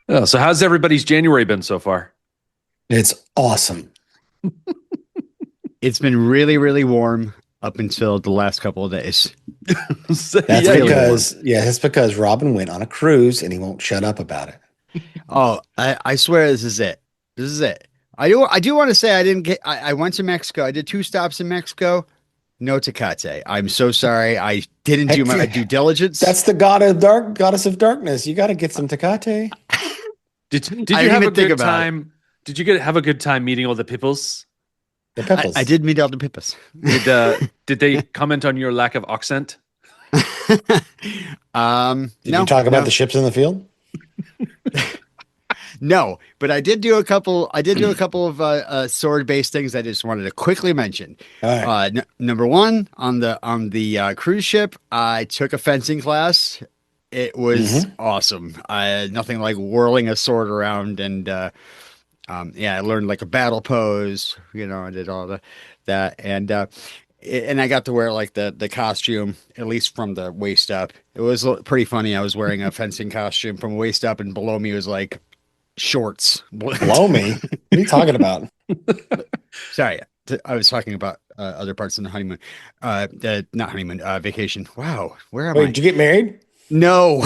Oh, so how's everybody's January been so far? It's awesome. It's been really, really warm up until the last couple of days. That's Yeah, you, because Robin went on a cruise and he won't shut up about it. Oh, I swear this is it. This is it. I do want to say I went to Mexico. I did 2 stops in Mexico. No Tecate. I'm so sorry. I didn't do my due diligence. That's the goddess of darkness. You got to get some Tecate. did I you didn't have a even think good about it. time? Did you have a good time meeting all the peoples? The peppers. I did meet all the Pippas. Did they comment on your lack of accent? Did No, you talk about no. the ships in the field? No, but I did do a couple. I did do a couple of sword-based things. I just wanted to quickly mention. All right. Number one, on the cruise ship, I took a fencing class. It was awesome. Nothing like whirling a sword around, and yeah, I learned like a battle pose. I did all that, and I got to wear like the costume, at least from the waist up. It was pretty funny. I was wearing a fencing costume from waist up, and below me was like shorts. Blow me. What are you talking about? Sorry, I was talking about other parts of the honeymoon. Not honeymoon, vacation. Wow, where am Wait, I? did you get married No,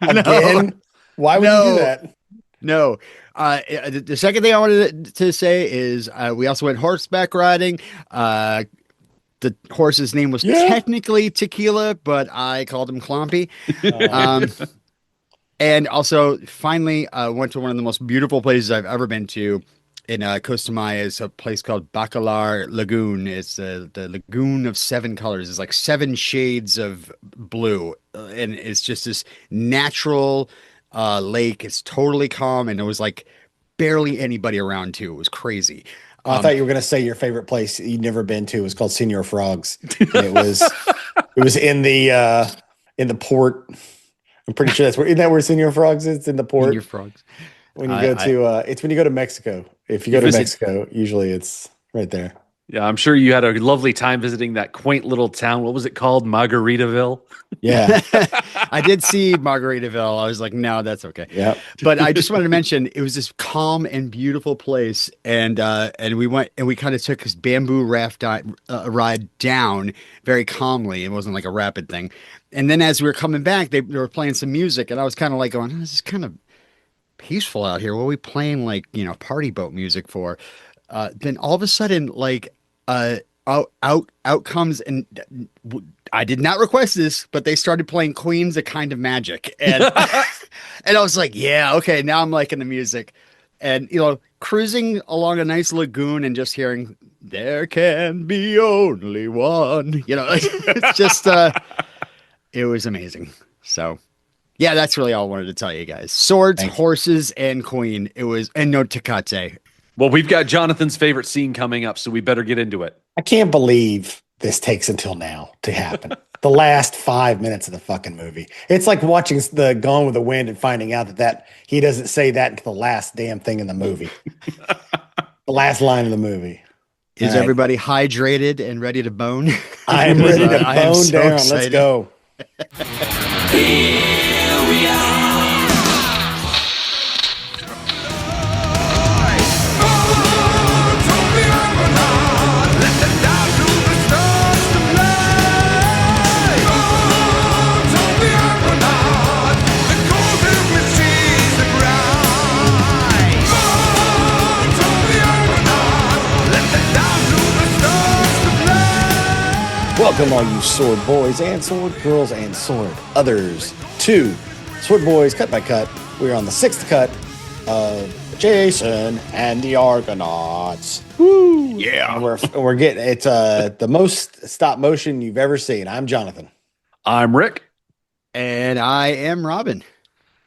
again? Why would you do No. that? no. The second thing I wanted to say is we also went horseback riding. The horse's name was Yeah. technically Tequila, but I called him Clompy. Uh, Um, and also, finally, went to one of the most beautiful places I've ever been to in Costa Maya. Is a place called Bacalar Lagoon. It's the lagoon of 7 colors. It's like 7 shades of blue, and it's just this natural lake. It's totally calm, and there was like barely anybody around too. It was crazy. I thought you were going to say your favorite place you'd never been to was called Senor Frogs. And it was in the port. I'm pretty sure isn't that where Senor Frogs is? It's in the port. Your frogs. When you go to it's when you go to Mexico. If you go to visit- Mexico, usually it's right there. Yeah, I'm sure you had a lovely time visiting that quaint little town. What was it called? Margaritaville. Yeah. I did see Margaritaville. I was like, no, that's okay. Yeah. But I just wanted to mention it was this calm and beautiful place, and we went and we kind of took this bamboo raft ride down very calmly. It wasn't like a rapid thing. And then as we were coming back, they were playing some music, and I was kind of like going, "Oh, this is kind of peaceful out here. What are we playing like party boat music for?" Then all of a sudden, like out comes and I did not request this, but they started playing Queen's A Kind of Magic, and and I was like, yeah, okay, now I'm liking the music, and cruising along a nice lagoon and just hearing "There can be only one," it's just it was amazing. So. Yeah, that's really all I wanted to tell you guys. Swords, Thank you. horses, and Queen. And no Tecate. Well, we've got Jonathan's favorite scene coming up, so we better get into it. I can't believe this takes until now to happen. The last 5 minutes of the fucking movie. It's like watching the Gone with the Wind and finding out that he doesn't say that until the last damn thing in the movie. The last line of the movie. Is All right. everybody hydrated and ready to bone? I am ready to I am bone so down. Let's excited. go. Welcome, all you sword boys and sword girls and sword others, to Sword Boys Cut by Cut. We're on the 6th cut of Jason and the Argonauts. Woo! Yeah. And we're getting it's the most stop motion you've ever seen. I'm Jonathan. I'm Rick. And I am Robin.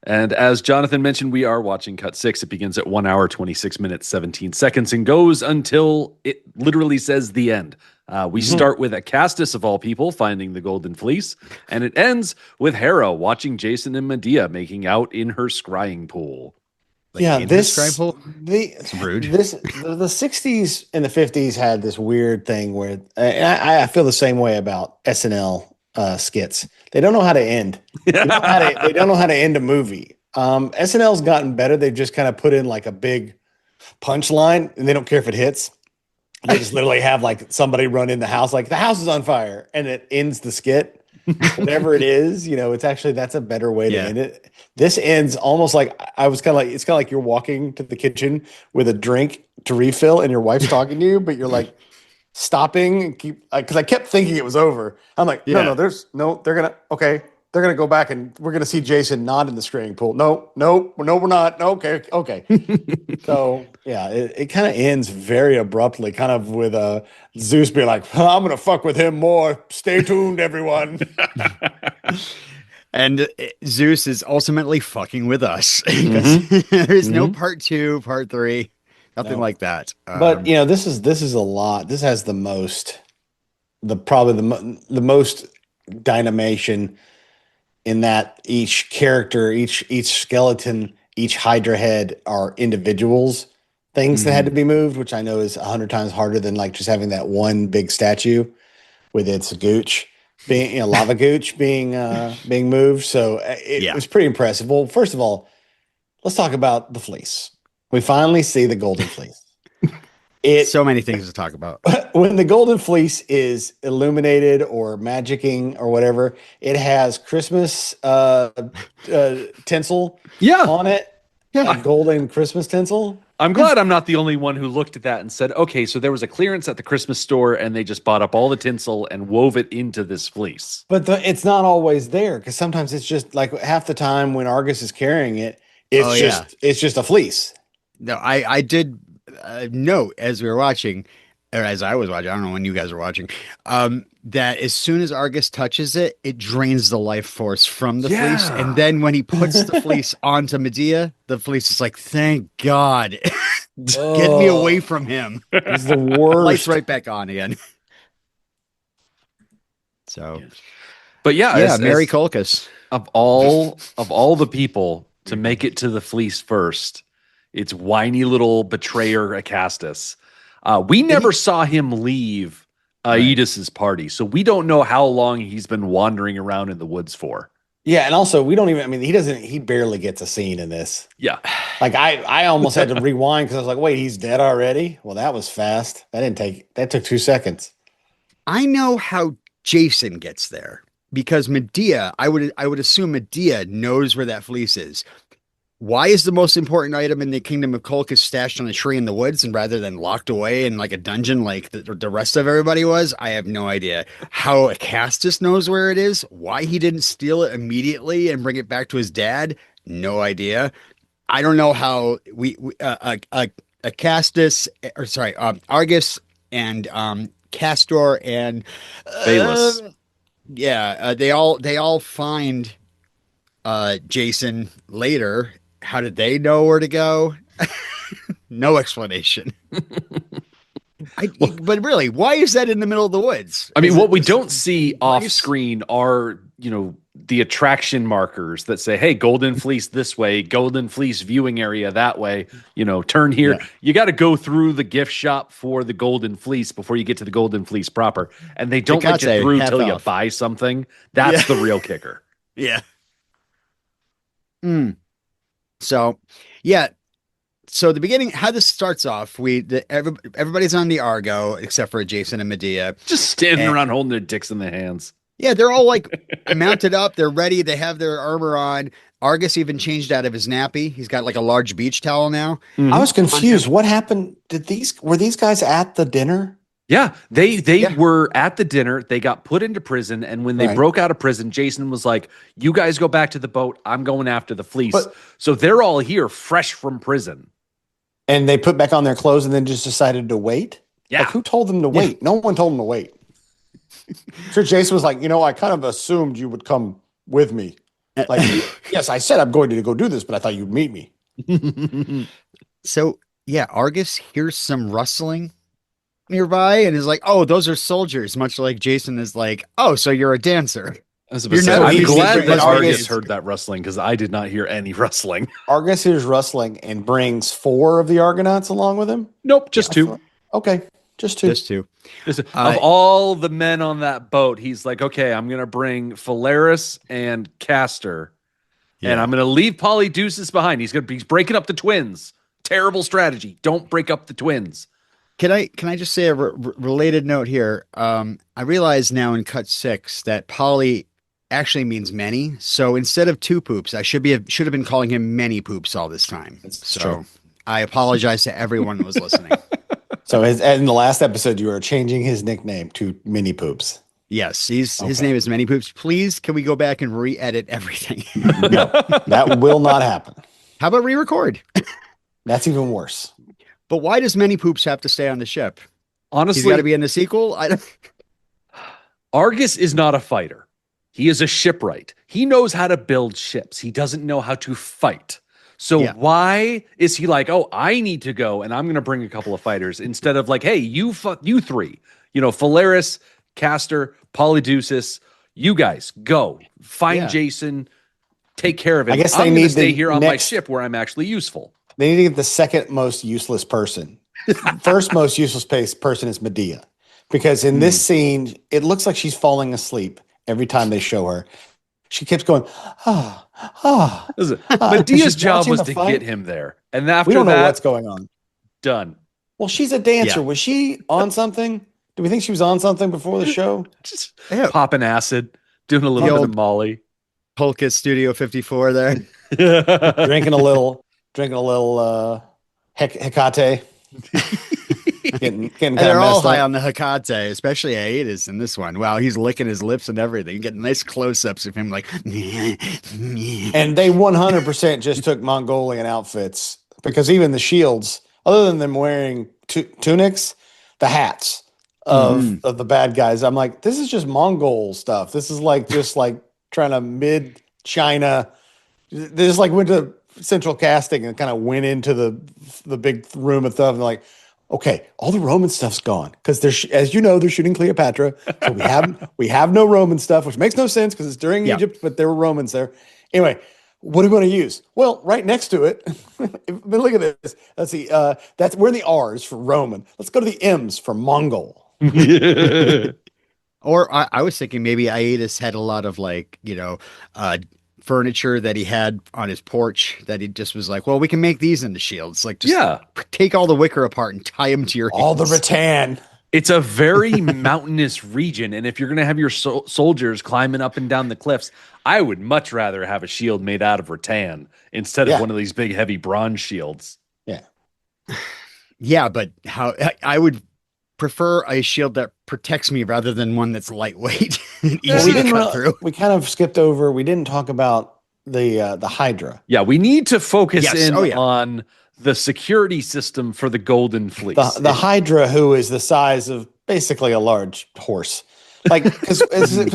And as Jonathan mentioned, we are watching Cut 6. It begins at 1 hour, 26 minutes, 17 seconds and goes until it literally says the end. We start with Acastus, of all people, finding the Golden Fleece, and it ends with Hera watching Jason and Medea making out in her scrying pool. Like, Yeah, in this his scribe hole? It's rude. The 60s and the 50s had this weird thing where I feel the same way about SNL skits. They don't know how to end. They don't know how to end a movie. SNL's gotten better. They've just kind of put in like a big punchline, and they don't care if it hits. They just literally have like somebody run in the house, like the house is on fire, and it ends the skit. Whatever it is, it's actually that's a better way to end it. This ends almost like I was kind of like it's kind of like you're walking to the kitchen with a drink to refill, and your wife's talking to you, but you're like stopping and keep because I kept thinking it was over. I'm like, no, they're gonna go back and we're gonna see Jason not in the screening pool. No, we're not. No, okay. So yeah, it kind of ends very abruptly, kind of with Zeus being like, I'm gonna fuck with him more. Stay tuned, everyone. And Zeus is ultimately fucking with us because there's no part 2, part 3, nothing like that. But this is a lot. This has the most dynamation in that each character, each skeleton, each Hydra head are individuals, things that had to be moved, which I know is 100 times harder than like just having that one big statue with its gooch being lava gooch being moved. So it was pretty impressive. Well, first of all, let's talk about the fleece. We finally see the Golden Fleece. So many things to talk about. When the Golden Fleece is illuminated or magicking or whatever, it has Christmas tinsel on it. Yeah. Golden Christmas tinsel. I'm glad I'm not the only one who looked at that and said, okay, so there was a clearance at the Christmas store and they just bought up all the tinsel and wove it into this fleece. But it's not always there because sometimes it's just like half the time when Argus is carrying it, it's just a fleece. No, I did note as we were watching, or as I was watching, I don't know when you guys were watching, that as soon as Argus touches it, it drains the life force from the fleece. And then when he puts the fleece onto Medea, the fleece is like, thank God. Get me away from him. It's the worst. Lights right back on again. So, but Mary Colchis. Of all the people to make it to the fleece first, it's whiny little betrayer Acastus. We never saw him leave Aegis's party, so we don't know how long he's been wandering around in the woods for. Yeah, and also we don't even. I mean, he barely gets a scene in this. Yeah, like I almost had to rewind because I was like, wait, he's dead already? Well, that was fast. That took 2 seconds. I know how Jason gets there because Medea. I would assume Medea knows where that fleece is. Why is the most important item in the kingdom of Colchis stashed on a tree in the woods and rather than locked away in like a dungeon like the rest of everybody was? I have no idea. How Acastus knows where it is, why he didn't steal it immediately and bring it back to his dad, no idea. I don't know how Acastus, or sorry, Argus and Castor and Bayless. They all find Jason later. How did they know where to go? No explanation. But really, why is that in the middle of the woods? I mean, what we don't see off screen are, the attraction markers that say, hey, Golden Fleece this way, Golden Fleece viewing area that way, turn here. Yeah. You got to go through the gift shop for the Golden Fleece before you get to the Golden Fleece proper. And they don't let you through till you buy something. That's the real kicker. Yeah. So, So the beginning, how this starts off, everybody's on the Argo except for Jason and Medea, just standing around holding their dicks in their hands. Yeah, they're all like mounted up. They're ready. They have their armor on. Argus even changed out of his nappy. He's got like a large beach towel now. Mm-hmm. I was confused. What happened? Were these guys at the dinner? Yeah, they were at the dinner. They got put into prison, and when they broke out of prison, Jason was like, "You guys go back to the boat. I'm going after the fleece." So they're all here, fresh from prison, and they put back on their clothes, and then just decided to wait. Yeah, like, who told them to wait? No one told them to wait. Sure, Jason was like, I kind of assumed you would come with me. Like, yes, I said I'm going to go do this, but I thought you'd meet me. So Argus hears some rustling nearby and is like, oh, those are soldiers, much like Jason is like, oh, so you're a dancer. I'm glad that Argus heard that rustling because I did not hear any rustling. Argus hears rustling and brings 4 of the Argonauts along with him? Nope, just 2. Okay, just 2. Just 2. Of all the men on that boat, he's like, okay, I'm going to bring Phalaris and Castor. And I'm going to leave Polydeuces behind. He's breaking up the twins. Terrible strategy. Don't break up the twins. Can I just say a related note here? I realize now in cut 6 that Polly actually means many. So instead of 2 poops, I should have been calling him many poops all this time. So true. I apologize to everyone that was listening. So in the last episode, you are changing his nickname to Mini Poops. Yes, his name is Many Poops. Please, can we go back and re-edit everything? No, that will not happen. How about re-record? That's even worse. But why does Many Poops have to stay on the ship? Honestly, he's got to be in the sequel. Argus is not a fighter. He is a shipwright. He knows how to build ships. He doesn't know how to fight. So why is he like, oh, I need to go and I'm going to bring a couple of fighters instead of like, hey, you 3, Phalaris, Castor, Polydeuces, you guys go find Jason, take care of him. I guess I'm going to stay here on my ship where I'm actually useful. They need to get the second most useless person. First most useless person is Medea, because in this scene, it looks like she's falling asleep every time they show her. She keeps going, Medea's job was to get him there. And after we don't know what's going on. Done. Well, she's a dancer. Yeah. Was she on something? Do we think she was on something before the show? Just popping acid, doing a little bit of Molly. Polka Studio 54 there. drinking a little Hecate. getting and they're all high on the Hecate, especially Aedes in this one. Wow, he's licking his lips and everything. Getting nice close-ups of him like. And they 100% just took Mongolian outfits, because even the shields, other than them wearing tunics, the hats of the bad guys, I'm like, this is just Mongol stuff. This is like just like trying to mid-China. They just like went to central casting and kind of went into the big room and stuff, and they're like, okay, all the Roman stuff's gone, because as you know, they're shooting Cleopatra, so we have no Roman stuff, which makes no sense because it's during Egypt, but there were Romans there. Anyway, what are we going to use? Well, right next to it, look at this. Let's see. We're in the R's for Roman. Let's go to the M's for Mongol. Or I was thinking maybe Aedes had a lot of furniture that he had on his porch that he just was like, well, we can make these into shields. Like, just take all the wicker apart and tie them to your all the rattan. It's a very mountainous region, and if you're going to have your soldiers climbing up and down the cliffs, I would much rather have a shield made out of rattan instead of one of these big, heavy bronze shields. Yeah. Yeah, but I would prefer a shield that protects me rather than one that's lightweight and easy to cut through. We kind of skipped over. We didn't talk about the Hydra. Yeah, we need to focus on the security system for the Golden Fleece. The Hydra, who is the size of basically a large horse. Like, because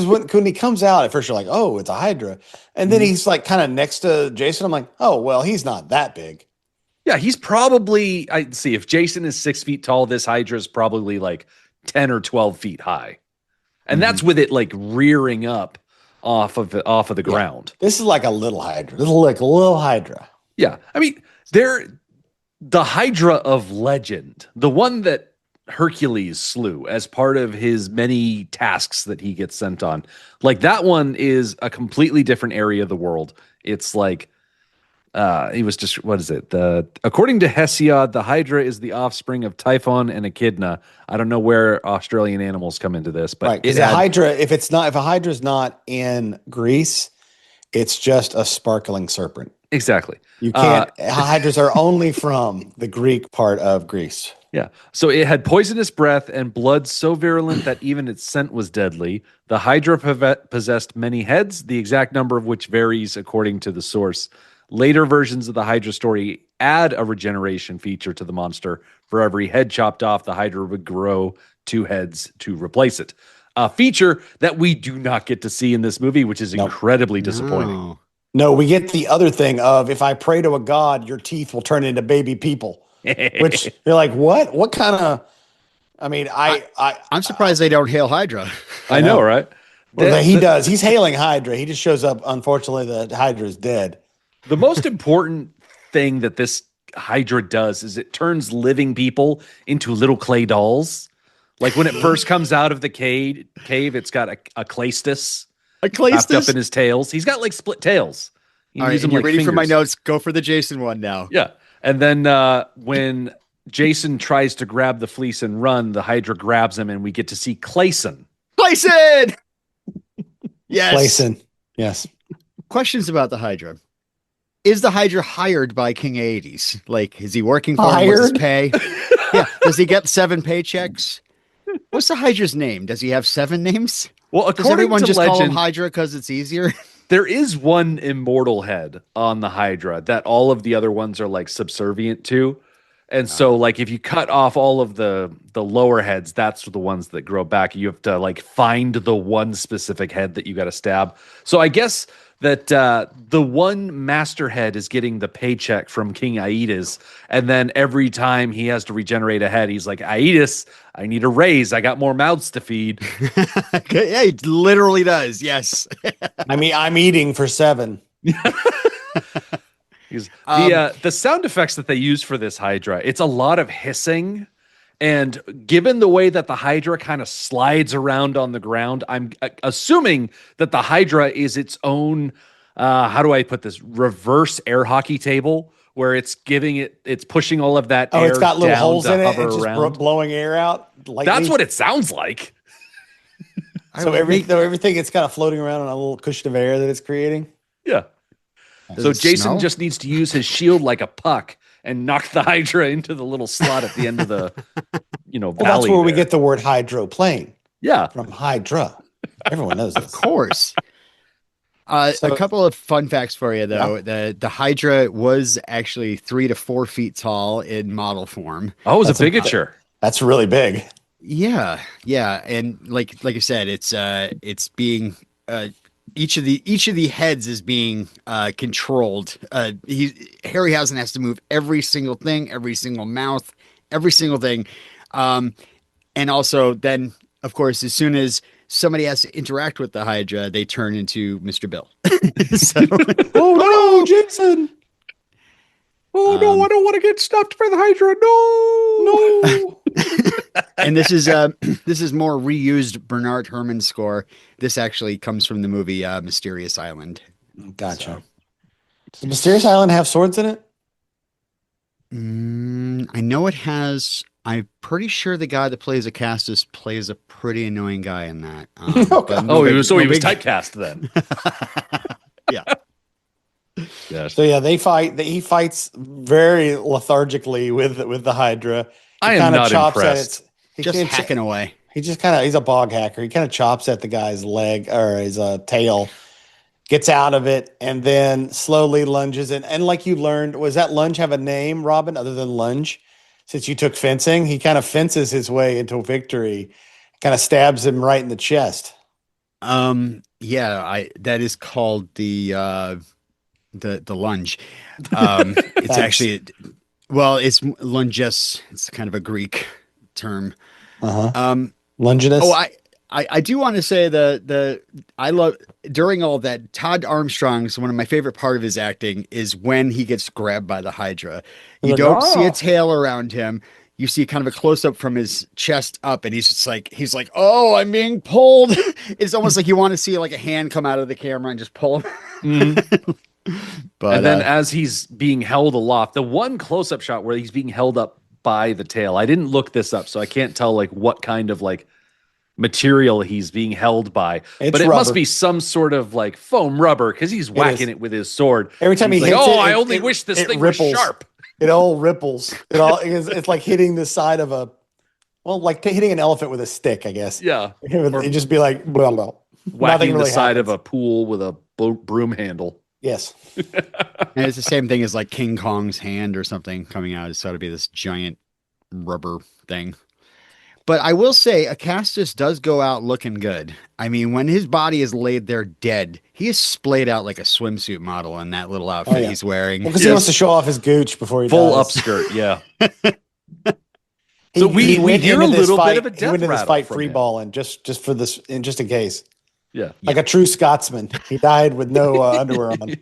when he comes out, at first you're like, oh, it's a Hydra. And then he's like kind of next to Jason. I'm like, oh, well, he's not that big. Yeah, he's probably, I'd see, if Jason is 6 feet tall, this Hydra is probably like 10 or 12 feet high. And that's with it like rearing up off of the ground. This is like a little Hydra. This is like a little Hydra. Yeah. I mean, the Hydra of legend, the one that Hercules slew as part of his many tasks that he gets sent on, like that one is a completely different area of the world. It's like, he was just, what is it? According to Hesiod, the Hydra is the offspring of Typhon and Echidna. I don't know where Australian animals come into this, but right, because a Hydra, if a Hydra's not in Greece, it's just a sparkling serpent. Exactly. You can't. Hydras are only from the Greek part of Greece. Yeah. So it had poisonous breath and blood so virulent that even its scent was deadly. The Hydra possessed many heads, the exact number of which varies according to the source. Later versions of the Hydra story add a regeneration feature to the monster. For every head chopped off, the Hydra would grow 2 heads to replace it. A feature that we do not get to see in this movie, which is incredibly disappointing. No, we get the other thing of, if I pray to a god, your teeth will turn into baby people. Which you're like, what? What kind of? I mean, I'm surprised they don't hail Hydra. I know, right? Well, he does. He's hailing Hydra. He just shows up. Unfortunately, the Hydra is dead. The most important thing that this Hydra does is it turns living people into little clay dolls. Like when it first comes out of the cave, it's got a claystus wrapped up in his tails. He's got like split tails. You All right, use them and you're like reading from my fingers. notes. Go for the Jason one now. Yeah. And then when Jason tries to grab the fleece and run, the Hydra grabs him, and we get to see Clayson. Clayson! Yes. Clayson. Yes. Questions about the Hydra. Is the Hydra hired by King Aedes? Like, is he working for him? What's his Hired? pay? Yeah. Does he get 7 paychecks? What's the Hydra's name? Does he have 7 names? Well, Does according everyone to just call him legend, Hydra because it's easier? there is one immortal head on the Hydra that all of the other ones are like subservient to. And so like if you cut off all of the lower heads, that's the ones that grow back. You have to like find the one specific head that you got to stab. So I guess that the one master head is getting the paycheck from King Aedes, and then every time he has to regenerate a head, he's like, Aedes, I need a raise. I got more mouths to feed. Yeah, he literally does. Yes. I mean, I'm eating for 7. The sound effects that they use for this Hydra, it's a lot of hissing. And given the way that the Hydra kind of slides around on the ground, I'm assuming that the Hydra is its own, how do I put this, reverse air hockey table, where it's pushing all of that air It's got little down holes to in it hover and just around. blowing air out. Lightly. That's what it sounds like. So everything it's kind of floating around on a little cushion of air that it's creating. Yeah. Does So it Jason smell? just needs to use his shield like a puck and knock the Hydra into the little slot at the end of the, Well, valley that's where we there. get the word hydroplane Yeah. from Hydra. Everyone knows this. Of course. So- A couple of fun facts for you, though. The Hydra was actually 3 to 4 feet tall in model form. Oh, it was a That's a- bigature. That's really big. Yeah, and like I said, it's being each of the heads is being controlled. Harryhausen has to move every single thing, every single mouth, every single thing, and also then of course as soon as somebody has to interact with the Hydra, they turn into Mr. Bill. So, Oh no, Jason! Oh no, I don't want to get stuffed by the Hydra. No. and this is more reused Bernard Herrmann score. This actually comes from the movie Mysterious Island. Gotcha. Does Mysterious Island have swords in it? I know it has. I'm pretty sure the guy that plays Acastus plays a pretty annoying guy in that. But Oh, he was no big- typecast then. Yeah. Yes. So yeah, they fight. He fights very lethargically with the Hydra. I am not impressed. Just hacking away. He just he's a bog hacker. He kind of chops at the guy's leg or his tail, gets out of it, and then slowly lunges in. And like you learned, was that lunge have a name, Robin, other than lunge? Since you took fencing, he kind of fences his way into victory, kind of stabs him right in the chest. Yeah, that is called the lunge. It's actually, well, it's lunges. It's kind of a Greek term. Lunginous. Oh, I do want to say I love during all that Todd Armstrong's one of my favorite part of his acting is when he gets grabbed by the Hydra. You Like, don't see "Oh." a tail around him. You see kind of a close up from his chest up, and he's like, oh, I'm being pulled. It's almost like you want to see like a hand come out of the camera and just pull him. Mhm. But And then as he's being held aloft, the one close-up shot where he's being held up by the tail. I didn't look this up, so I can't tell like what kind of like material he's being held by. It's but it rubber. must be some sort of like foam rubber because he's whacking it with his sword. Every time He's he like, hits oh, it, I it- only it- wish this it thing ripples. was sharp. It all ripples. It's like hitting the side of like hitting an elephant with a stick, I guess. Yeah, It'd just be like, blah, blah. whacking really the side of happens. a pool with a broom handle. Yes. and it's the same thing as like King Kong's hand or something coming out. It's got to be this giant rubber thing. But I will say, Acastus does go out looking good. I mean, when his body is laid there dead, he is splayed out like a swimsuit model in that little outfit yeah. he's wearing. Because he wants to show off his gooch before he Full dies. upskirt, yeah. He, So we went hear into a this little bit fight, of a He death went into this rattle fight from free him. balling just for this, and just in case. Yeah. Like a true Scotsman. He died with no underwear on.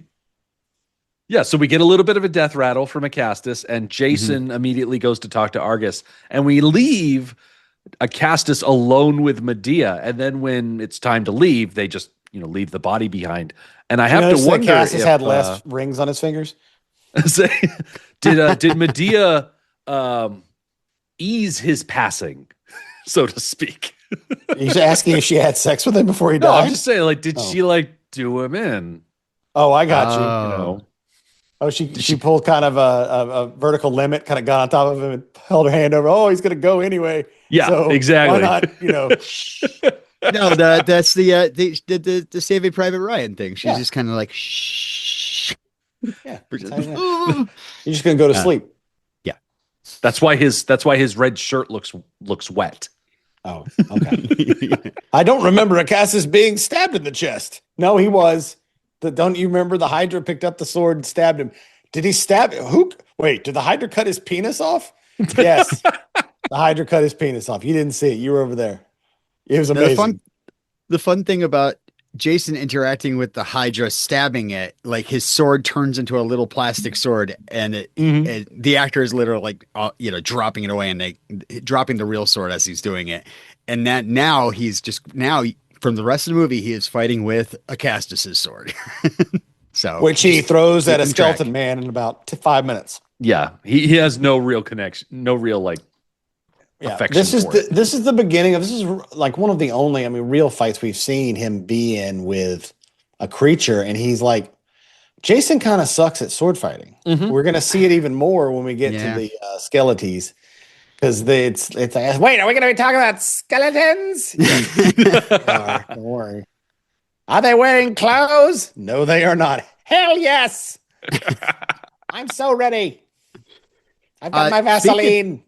Yeah, so we get a little bit of a death rattle from Acastus, and Jason immediately goes to talk to Argus, and we leave Acastus alone with Medea. And then when it's time to leave, they just leave the body behind. And I You have to notice that wonder Cassius if had less rings on his fingers. did Medea ease his passing, so to speak? He's asking if she had sex with him before he No, died. I'm just saying, like, did Oh. she like do him in? Oh, I got you. You know, Oh, she pulled kind of a vertical limit, kind of got on top of him and held her hand over. Oh, he's gonna go anyway. yeah, So exactly. why not? No, that's the Saving Private Ryan thing. She's just kind of like, shh. Yeah, you're just gonna go to sleep. Yeah, that's why his red shirt looks wet. Oh, okay. I don't remember Cassius being stabbed in the chest. No, he was. Don't you remember the Hydra picked up the sword and stabbed him? Did he stab who? Wait, did the Hydra cut his penis off? Yes, the Hydra cut his penis off. You didn't see it. You were over there. It was amazing. The fun thing about Jason interacting with the Hydra, stabbing it, like his sword turns into a little plastic sword, and the actor is literally like, dropping it away and dropping the real sword as he's doing it. And that now from the rest of the movie, he is fighting with a Castus's sword. So which he throws at a skeleton man in about 5 minutes. Yeah, he has no real connection, no real affection. This is the beginning of this is like one of the only real fights we've seen him be in with a creature, and he's like, Jason kind of sucks at sword fighting. Mm-hmm. We're gonna see it even more when we get to the skeletons. Because it's like, wait, are we going to be talking about skeletons? Yeah. Don't worry. Are they wearing clothes? No, they are not. Hell yes. I'm so ready. I've got my Vaseline.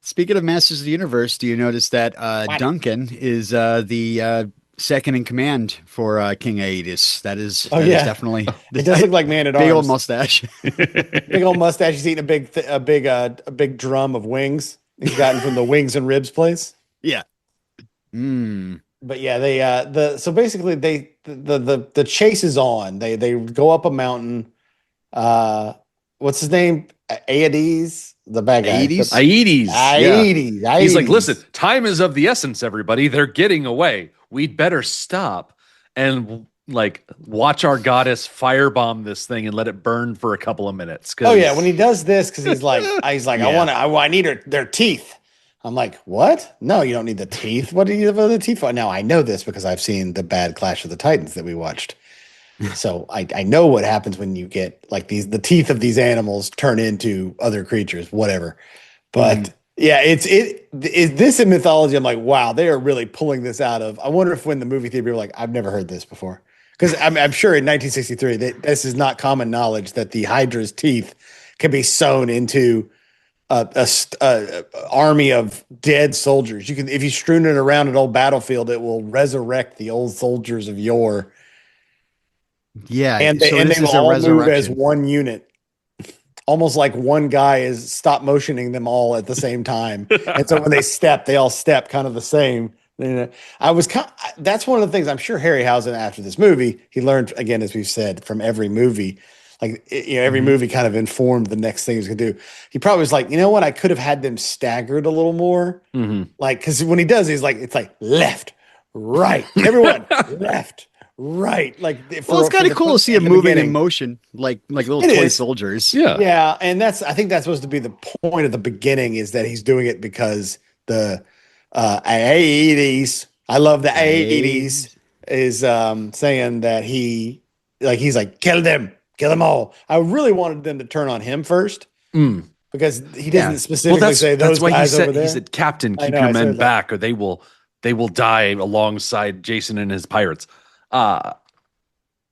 Speaking of Masters of the Universe, do you notice that Duncan is the second in command for King Aedes? That is definitely. It does look like Man-at-Arms. Big old mustache. Big old mustache. He's eating a big drum of wings. He's gotten from the wings and ribs place. Yeah. But yeah, they so basically the chase is on. They go up a mountain. What's his name? Aedes, the bad guy. Aedes. Aedes. He's like, listen, time is of the essence, everybody. They're getting away. We'd better stop and watch our goddess firebomb this thing and let it burn for a couple of minutes. Oh yeah, when he does this, because he's like, I need their teeth. I'm like, what? No, you don't need the teeth. What do you have the teeth for? Now I know this because I've seen the bad Clash of the Titans that we watched. So I know what happens when you get the teeth of these animals turn into other creatures, whatever. But yeah, it's this in mythology. I'm like, wow, they are really pulling this out of. I wonder if when the movie theater, like, I've never heard this before. Because I'm sure in 1963, this is not common knowledge that the Hydra's teeth can be sewn into a army of dead soldiers. You can, if you strewn it around an old battlefield, it will resurrect the old soldiers of yore. Yeah, and they will all move as one unit, almost like one guy is stop motioning them all at the same time. And so when they step, they all step kind of the same. That's one of the things I'm sure Harryhausen, after this movie, he learned, again, as we've said, from every movie. Every movie kind of informed the next thing he was going to do. He probably was like, you know what? I could have had them staggered a little more. Because when he does, he's like, it's like left, right, everyone, left, right. It's kind of cool to see him moving in motion, like little toy soldiers. Yeah. And I think that's supposed to be the point of the beginning, is that he's doing it because the Aedes, I love the Aedes, is saying that he's like, kill them all. I really wanted them to turn on him first, because he didn't specifically say those guys over there. He said, Captain, keep your men back, or they will die alongside Jason and his pirates. I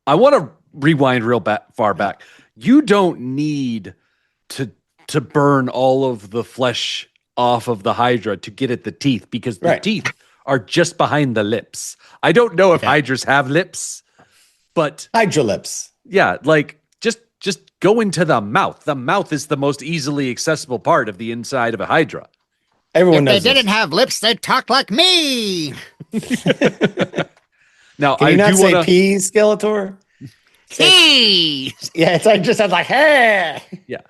want to rewind far back. You don't need to burn all of the flesh off of the Hydra to get at the teeth, because the teeth are just behind the lips. I don't know if Hydras have lips, but Hydra lips. Yeah, just go into the mouth. The mouth is the most easily accessible part of the inside of a Hydra. Everyone knows. If they didn't have lips, they'd talk like me. Now, can you not say pee, Skeletor? Hey! Yeah, it's like just sounds like hey. Yeah.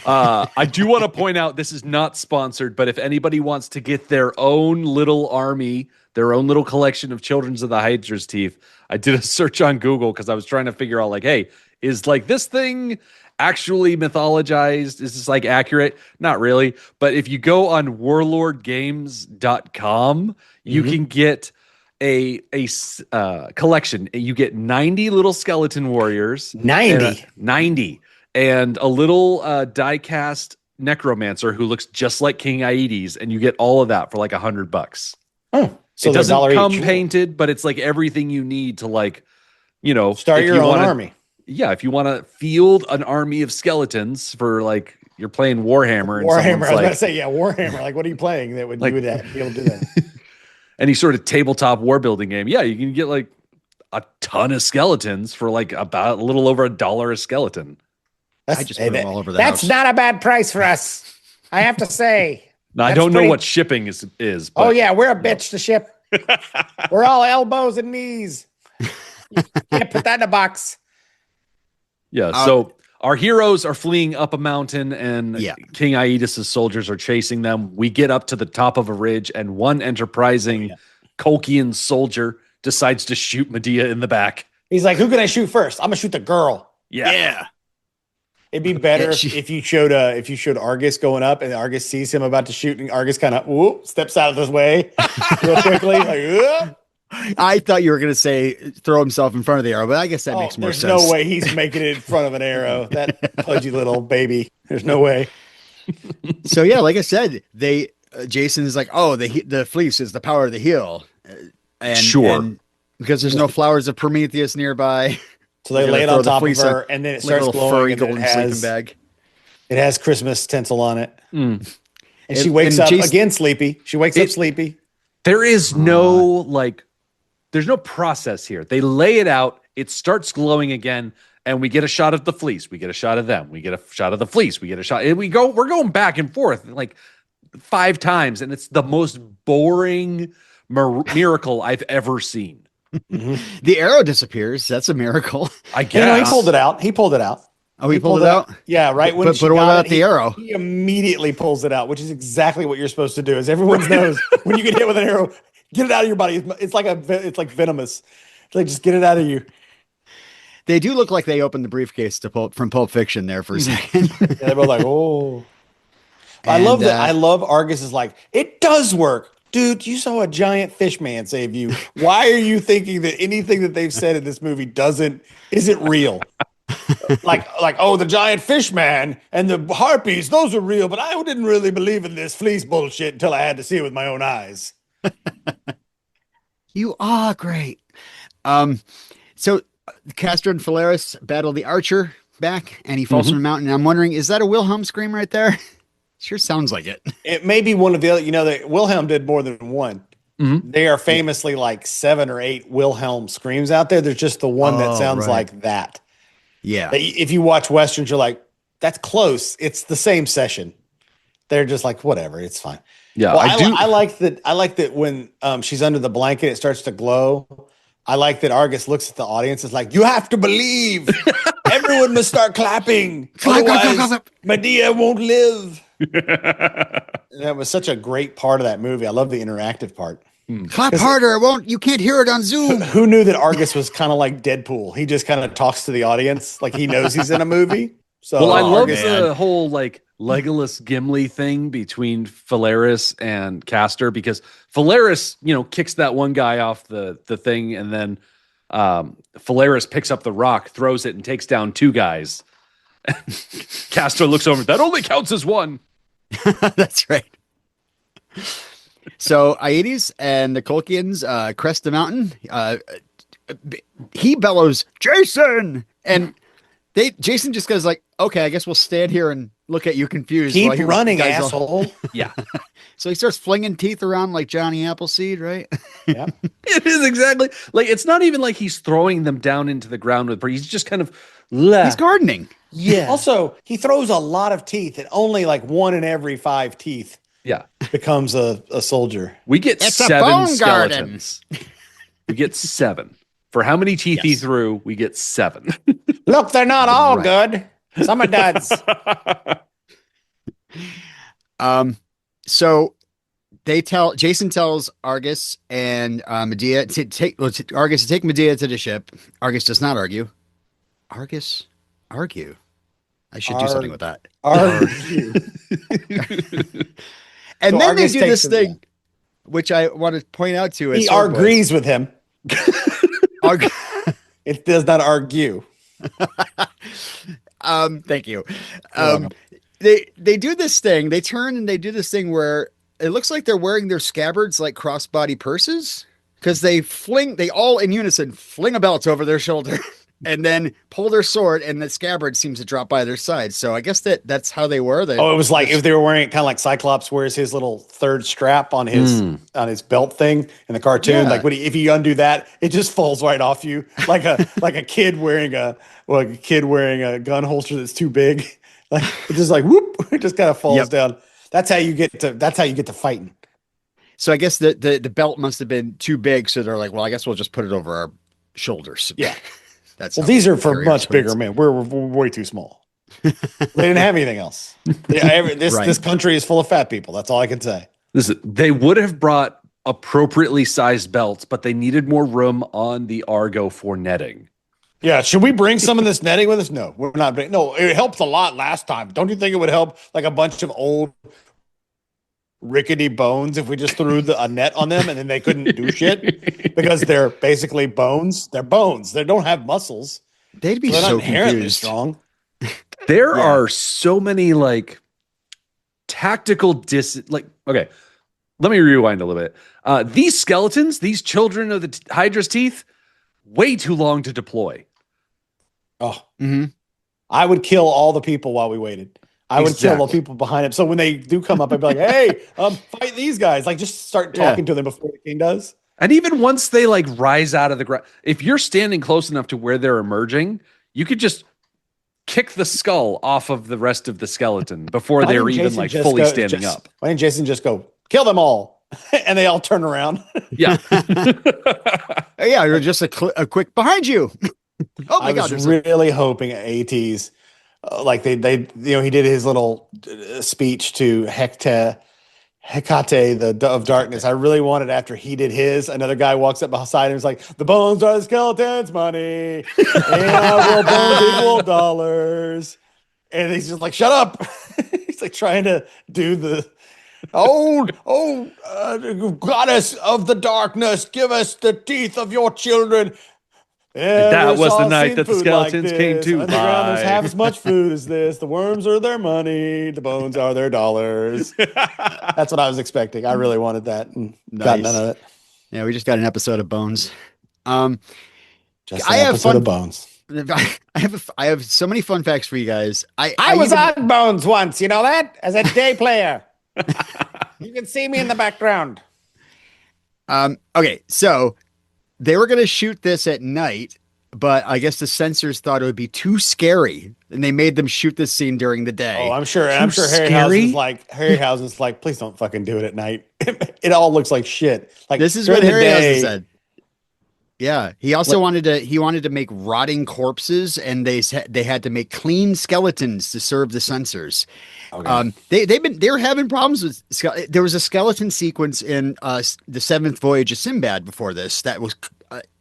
I do want to point out this is not sponsored, but if anybody wants to get their own little army, their own little collection of Children's of the Hydra's teeth, I did a search on Google because I was trying to figure out, like, hey, is like this thing actually mythologized? Is this like accurate? Not really. But if you go on warlordgames.com, you can get a collection. You get 90 little skeleton warriors. 90. And a little die-cast necromancer who looks just like King Aedes, and you get all of that for like $100. Oh, so it doesn't come each. painted, but it's like everything you need to, like, start your own army. Yeah, if you want to field an army of skeletons for, like, you're playing Warhammer. And Warhammer, I was about to say, Warhammer. Like, what are you playing that would you would be able to do that? Any sort of tabletop war building game. Yeah, you can get like a ton of skeletons for like about a little over $1 a skeleton. I just put them all over the house. That's not a bad price for us, I have to say. Now, I don't know what shipping is. But, oh, yeah, we're a bitch to ship. We're all elbows and knees. You can't put that in a box. Yeah, so our heroes are fleeing up a mountain, and King Aedes' soldiers are chasing them. We get up to the top of a ridge, and one enterprising Colchian soldier decides to shoot Medea in the back. He's like, who can I shoot first? I'm going to shoot the girl. Yeah. It'd be better if you showed Argus going up, and Argus sees him about to shoot, and Argus kind of steps out of his way real quickly. Like, I thought you were going to say throw himself in front of the arrow, but I guess that makes more sense. There's no way he's making it in front of an arrow. That pudgy little baby. There's no way. So yeah, like I said, Jason is like, oh, the fleece is the power of the heel, and because there's no flowers of Prometheus nearby, so they lay it on top of her, and then it starts glowing. Furry golden sleeping bag. It has Christmas tinsel on it, and she wakes up again sleepy. She wakes up sleepy. There is there's no process here. They lay it out. It starts glowing again, and we get a shot of the fleece. We get a shot of them. We get a shot of the fleece. We get a shot. And we're going back and forth like 5 times, and it's the most boring miracle I've ever seen. The arrow disappears. That's a miracle. I guess. He pulled it out. Oh, he pulled it out? Yeah, right. But what about the arrow? He immediately pulls it out, which is exactly what you're supposed to do. As everyone knows, when you get hit with an arrow, get it out of your body. It's like venomous. It's like, just get it out of you. They do look like they opened the briefcase from Pulp Fiction there for a second. They're both like, oh. I love that. I love Argus is like, it does work. Dude, you saw a giant fish man save you. Why are you thinking that anything that they've said in this movie isn't real? like, oh, the giant fish man and the harpies, those are real, but I didn't really believe in this fleece bullshit until I had to see it with my own eyes. You are great. So Castor and Phalaris battle the archer back, and he falls from the mountain. And I'm wondering, is that a Wilhelm scream right there? Sure sounds like it. It may be one of the other, Wilhelm did more than one. They are famously like 7 or 8 Wilhelm screams out there. There's just the one that sounds like that. Yeah. If you watch Westerns, you're like, that's close. It's the same session. They're just like, whatever, it's fine. Yeah, well, I like that when she's under the blanket, it starts to glow. I like that Argus looks at the audience. It's like, you have to believe. Everyone must start clapping. Otherwise, Medea won't live. That was such a great part of that movie. I love the interactive part. Clap harder. You can't hear it on Zoom. Who knew that Argus was kind of like Deadpool? He just kind of talks to the audience like he knows he's in a movie. So I love the whole like Legolas Gimli thing between Phalaris and Castor, because Phalaris, kicks that one guy off the thing, and then Phalaris picks up the rock, throws it, and takes down 2 guys. Castor looks over. That only counts as 1. That's right. So Aedes and the Colchians crest the mountain. He bellows, Jason! And Jason just goes like, okay, I guess we'll stand here and look at you confused. Keep running, asshole. Yeah. So he starts flinging teeth around like Johnny Appleseed, right? Yeah. It is exactly. Like, it's not even like he's throwing them down into the ground with, he's just kind of. He's gardening. Yeah. Also, he throws a lot of teeth, and only like 1 in every 5 teeth becomes a soldier. We get it's 7 a bone skeletons. We get 7 For how many teeth he Yes. threw, we get 7. Look, they're not all Right. good. Some are duds. So Jason tells Argus and Medea to take Argus to take Medea to the ship. Argus does not argue. Argus argue. I should do something with that. Argue. And So then Argus they do takes this him, thing, which I want to point out to. He agrees with him. Arg- It does not argue. Thank you. You're welcome. They do this thing. They turn and they do this thing where it looks like they're wearing their scabbards like crossbody purses, because they all in unison fling a belt over their shoulder and then pull their sword, and the scabbard seems to drop by their side. So I guess that's how they were. Oh, it was like if they were wearing it kind of like Cyclops wears his little third strap on his belt thing in the cartoon. Yeah. Like if you undo that, it just falls right off you, like a kid wearing a gun holster that's too big. Like it just like whoop, it just kind of falls down. That's how you get to fighting. So I guess the belt must have been too big. So they're like, well, I guess we'll just put it over our shoulders. Yeah. That's Well, how these are for carriers much put it. bigger men. We're way too small. They didn't have anything else. This country is full of fat people. That's all I can say. They would have brought appropriately sized belts, but they needed more room on the Argo for netting. Yeah, should we bring some of this netting with us? No, we're not. No, it helped a lot last time. Don't you think it would help like a bunch of old rickety bones if we just threw a net on them and then they couldn't do shit because they're basically bones? They're bones. They don't have muscles. They'd be They're so not inherently confused. strong. There are so many like tactical okay, let me rewind a little bit. These skeletons, these children of the Hydra's teeth, way too long to deploy. Oh, Mm-hmm. I would kill all the people while we waited. I would kill the Exactly. people behind him. So when they do come up, I'd be like, "Hey, fight these guys!" Like, just start talking to them before the king does. And even once they like rise out of the ground, if you're standing close enough to where they're emerging, you could just kick the skull off of the rest of the skeleton before Why they're didn't even Jason like just fully go- standing just- up. Why didn't Jason just go kill them all, and they all turn around? Yeah. Yeah, you're just a quick behind you. Oh my I God! was really hoping ATs, like they he did his little speech to Hecate, the of darkness. I really wanted after he did his, another guy walks up beside him and is like, "The bones are the skeletons' money, and bones equal dollars." And he's just like, "Shut up!" He's like trying to do the goddess of the darkness, give us the teeth of your children. And that Never was the saw night seen that the food skeletons came this. to Underground, there's lie. half as much food as this. The worms are their money. The bones are their dollars. That's what I was expecting. I really wanted that, and got Nice. none of it. Yeah, we just got an episode of Bones. Just I an have episode fun- of Bones. I have so many fun facts for you guys. I was on Bones once. You know that as a day player. You can see me in the background. Okay, so they were going to shoot this at night, but I guess the censors thought it would be too scary, and they made them shoot this scene during the day. Oh, I'm sure. Too I'm sure scary? Harryhausen's like, please don't fucking do it at night. It all looks like shit. Like This is during what the Harryhausen day- said. Yeah, he also wanted to make rotting corpses, and they had to make clean skeletons to serve the censors. Okay. They're having problems with there was a skeleton sequence in the Seventh Voyage of Sinbad before this that was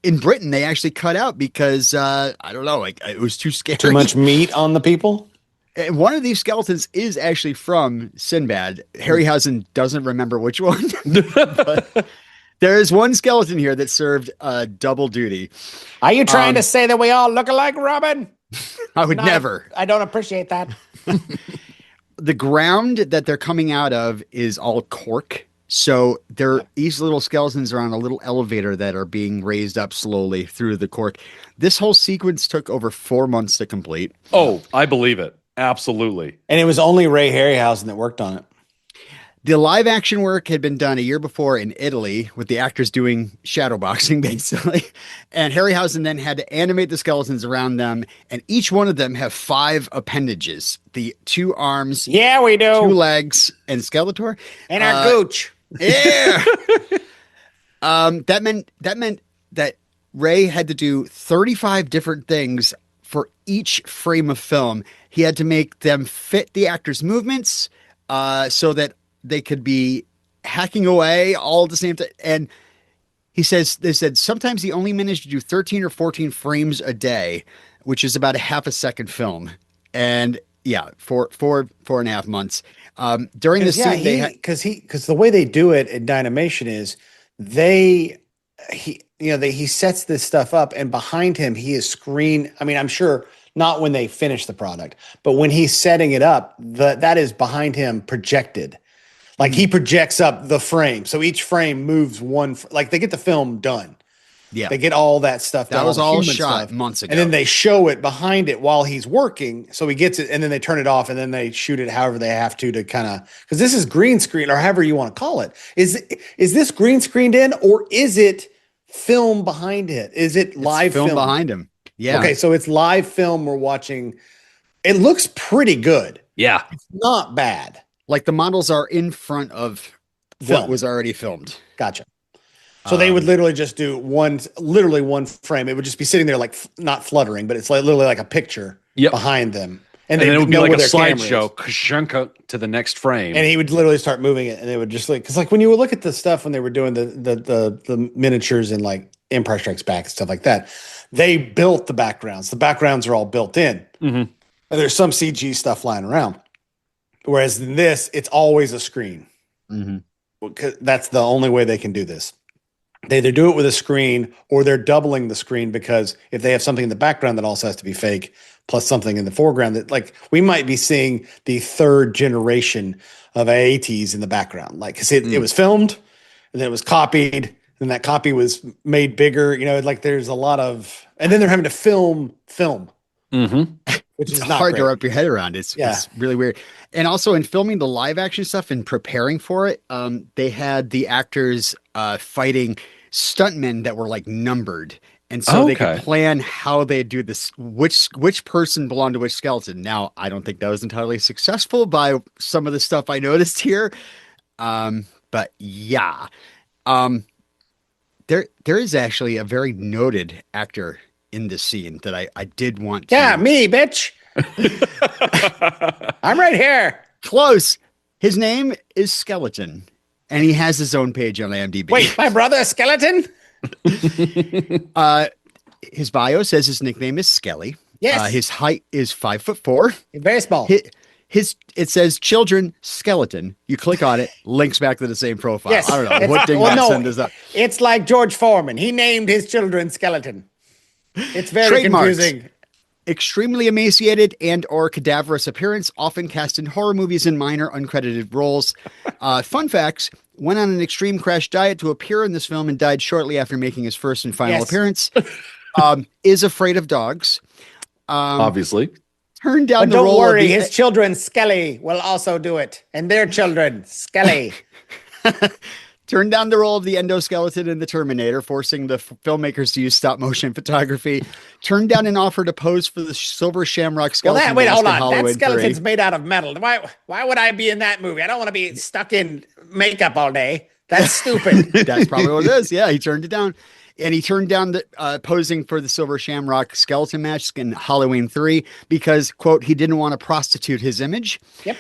in Britain they actually cut out because I don't know, like it was too scary. Too much meat on the people. And one of these skeletons is actually from Sinbad. Harryhausen doesn't remember which one. But there is one skeleton here that served double duty. Are you trying to say that we all look alike, Robin? I would never. I don't appreciate that. The ground that they're coming out of is all cork. So these little skeletons are on a little elevator that are being raised up slowly through the cork. This whole sequence took over 4 months to complete. Oh, I believe it. Absolutely. And it was only Ray Harryhausen that worked on it. The live action work had been done a year before in Italy with the actors doing shadow boxing, basically. And Harryhausen then had to animate the skeletons around them. And each one of them have 5 appendages, the 2 arms, Yeah, we 2 do. legs, and Skeletor. And our gooch. Yeah. That meant that Ray had to do 35 different things for each frame of film. He had to make them fit the actor's movements so that they could be hacking away all at the same time. And they said sometimes he only managed to do 13 or 14 frames a day, which is about a half a second film. And yeah, for 4.5 months. During the scene, because the way they do it in Dynamation is he sets this stuff up, and behind him he is screen. I mean, I'm sure not when they finish the product, but when he's setting it up, that is behind him projected. Like he projects up the frame, so each frame moves one. Like they get the film done. Yeah, they get all that stuff done. That was all shot stuff, months ago, and then they show it behind it while he's working. So he gets it, and then they turn it off, and then they shoot it however they have to kind of, because this is green screen or however you want to call it. Is this green screened in, or is it film behind it? Is it live film behind him? Yeah. Okay, so it's live film we're watching. It looks pretty good. Yeah, it's not bad. Like the models are in front of what was already filmed. Gotcha. So they would literally just do one frame. It would just be sitting there, like not fluttering, but it's like literally like a picture behind them. And then it would be like a slideshow to the next frame. And he would literally start moving it, and they would just because when you would look at the stuff when they were doing the miniatures and like Empire Strikes Back and stuff like that, they built the backgrounds. The backgrounds are all built in. Mm-hmm. And there's some CG stuff flying around. Whereas in this, it's always a screen. Mm-hmm. That's the only way they can do this. They either do it with a screen or they're doubling the screen, because if they have something in the background that also has to be fake, plus something in the foreground, that like we might be seeing the third generation of AATs in the background. Like, cause it was filmed and then it was copied, and that copy was made bigger, like there's a lot of, and then they're having to film, mm-hmm. which is hard to wrap your head around. It's really weird. And also in filming the live action stuff and preparing for it, they had the actors fighting stuntmen that were like numbered. And so they could plan how they do this, which person belonged to which skeleton. Now, I don't think that was entirely successful by some of the stuff I noticed here. But yeah, there is actually a very noted actor in this scene that I did want to. Yeah, me, bitch. I'm right here. Close. His name is Skeleton, and he has his own page on IMDb. Wait, my brother Skeleton? His bio says his nickname is Skelly. Yes. His height is 5'4". Very small. It says children skeleton. You click on it, links back to the same profile. Yes. I don't know what thing that send is up. It's like George Foreman. He named his children Skeleton. It's very confusing. Extremely emaciated and or cadaverous appearance, often cast in horror movies in minor uncredited roles. Fun facts: went on an extreme crash diet to appear in this film and died shortly after making his first and final appearance. Is afraid of dogs. Obviously. Turned down the role. Don't worry, his children, Skelly, will also do it. And their children, Skelly. Turned down the role of the endoskeleton in The Terminator, forcing the filmmakers to use stop motion photography. Turned down an offer to pose for the Silver Shamrock skeleton. Hold on. That skeleton's made out of metal. Why would I be in that movie? I don't want to be stuck in makeup all day. That's stupid. That's probably what it is. Yeah, he turned it down. And he turned down the posing for the Silver Shamrock skeleton match in Halloween 3 because, quote, he didn't want to prostitute his image. Yep.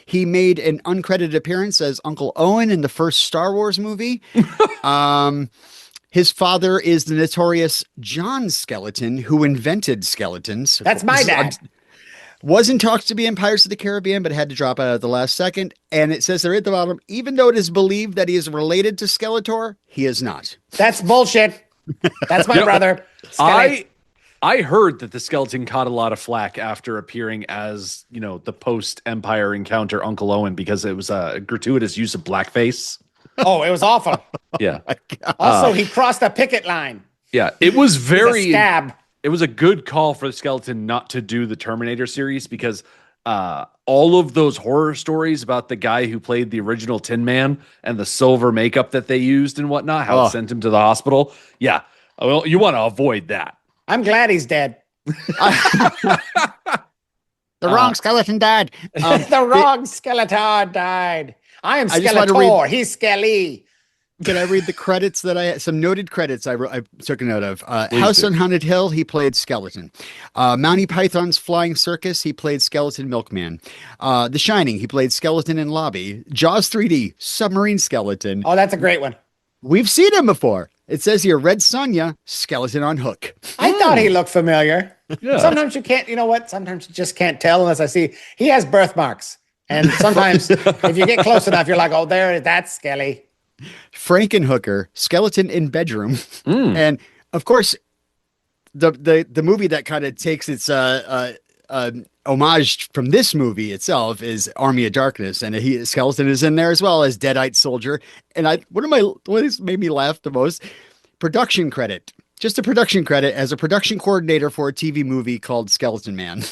He made an uncredited appearance as Uncle Owen in the first Star Wars movie. His father is the notorious John Skeleton, who invented skeletons. That's my dad. Was in talks to be in Pirates of the Caribbean, but had to drop out at the last second. And it says there at the bottom, even though it is believed that he is related to Skeletor, he is not. That's bullshit. That's my brother. I heard that the skeleton caught a lot of flack after appearing as, the post-Empire encounter Uncle Owen because it was a gratuitous use of blackface. Oh, it was awful. Yeah. Also, he crossed a picket line. Yeah, it was very... scab. It was a good call for the skeleton not to do the Terminator series because all of those horror stories about the guy who played the original Tin Man and the silver makeup that they used and whatnot, how it sent him to the hospital. Yeah. Well, you want to avoid that. I'm glad he's dead. The wrong skeleton died. The wrong Skeletor died. I am Skeletor. He's Skelly. Can I read the credits that some noted credits I took a note of? Please House do. on Haunted Hill, he played Skeleton. Monty Python's Flying Circus, he played Skeleton Milkman. The Shining, he played Skeleton in Lobby. Jaws 3D, Submarine Skeleton. Oh, that's a great one. We've seen him before. It says here, Red Sonja, Skeleton on Hook. I thought he looked familiar. Yeah. Sometimes you can't, you know what? Sometimes you just can't tell unless I see he has birthmarks. And sometimes if you get close enough, you're like, oh, that's Skelly. Frankenhooker, Skeleton in Bedroom. And of course, the movie that kind of takes its homage from this movie itself is Army of Darkness, and Skeleton is in there as well as Deadite Soldier. And what has made me laugh the most? Production credit. Just a production credit as a production coordinator for a TV movie called Skeleton Man.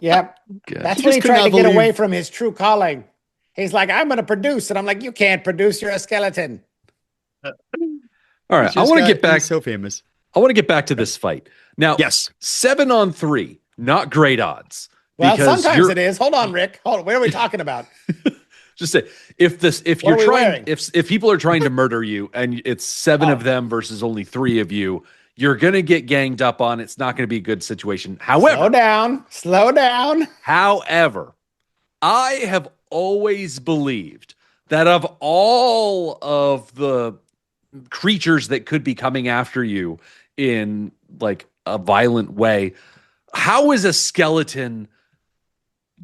Yep. Gosh. That's You when just he could tried not to get believe- away from his true calling. He's like, I'm going to produce. And I'm like, you can't produce. You're a skeleton. All right, He's I just want to got- get back. he's so famous. I want to get back to this fight now. Yes. 7-on-3, not great odds. Well, because sometimes you're- it is. Hold on, Rick. Hold on. What are we talking about? Just say if What you're are we trying wearing? if people are trying to murder you and it's 7 of them versus only 3 of you, you're gonna get ganged up on. It's not gonna be a good situation. Slow down. Slow down. However, I have always believed that of all of the creatures that could be coming after you in like a violent way, how is a skeleton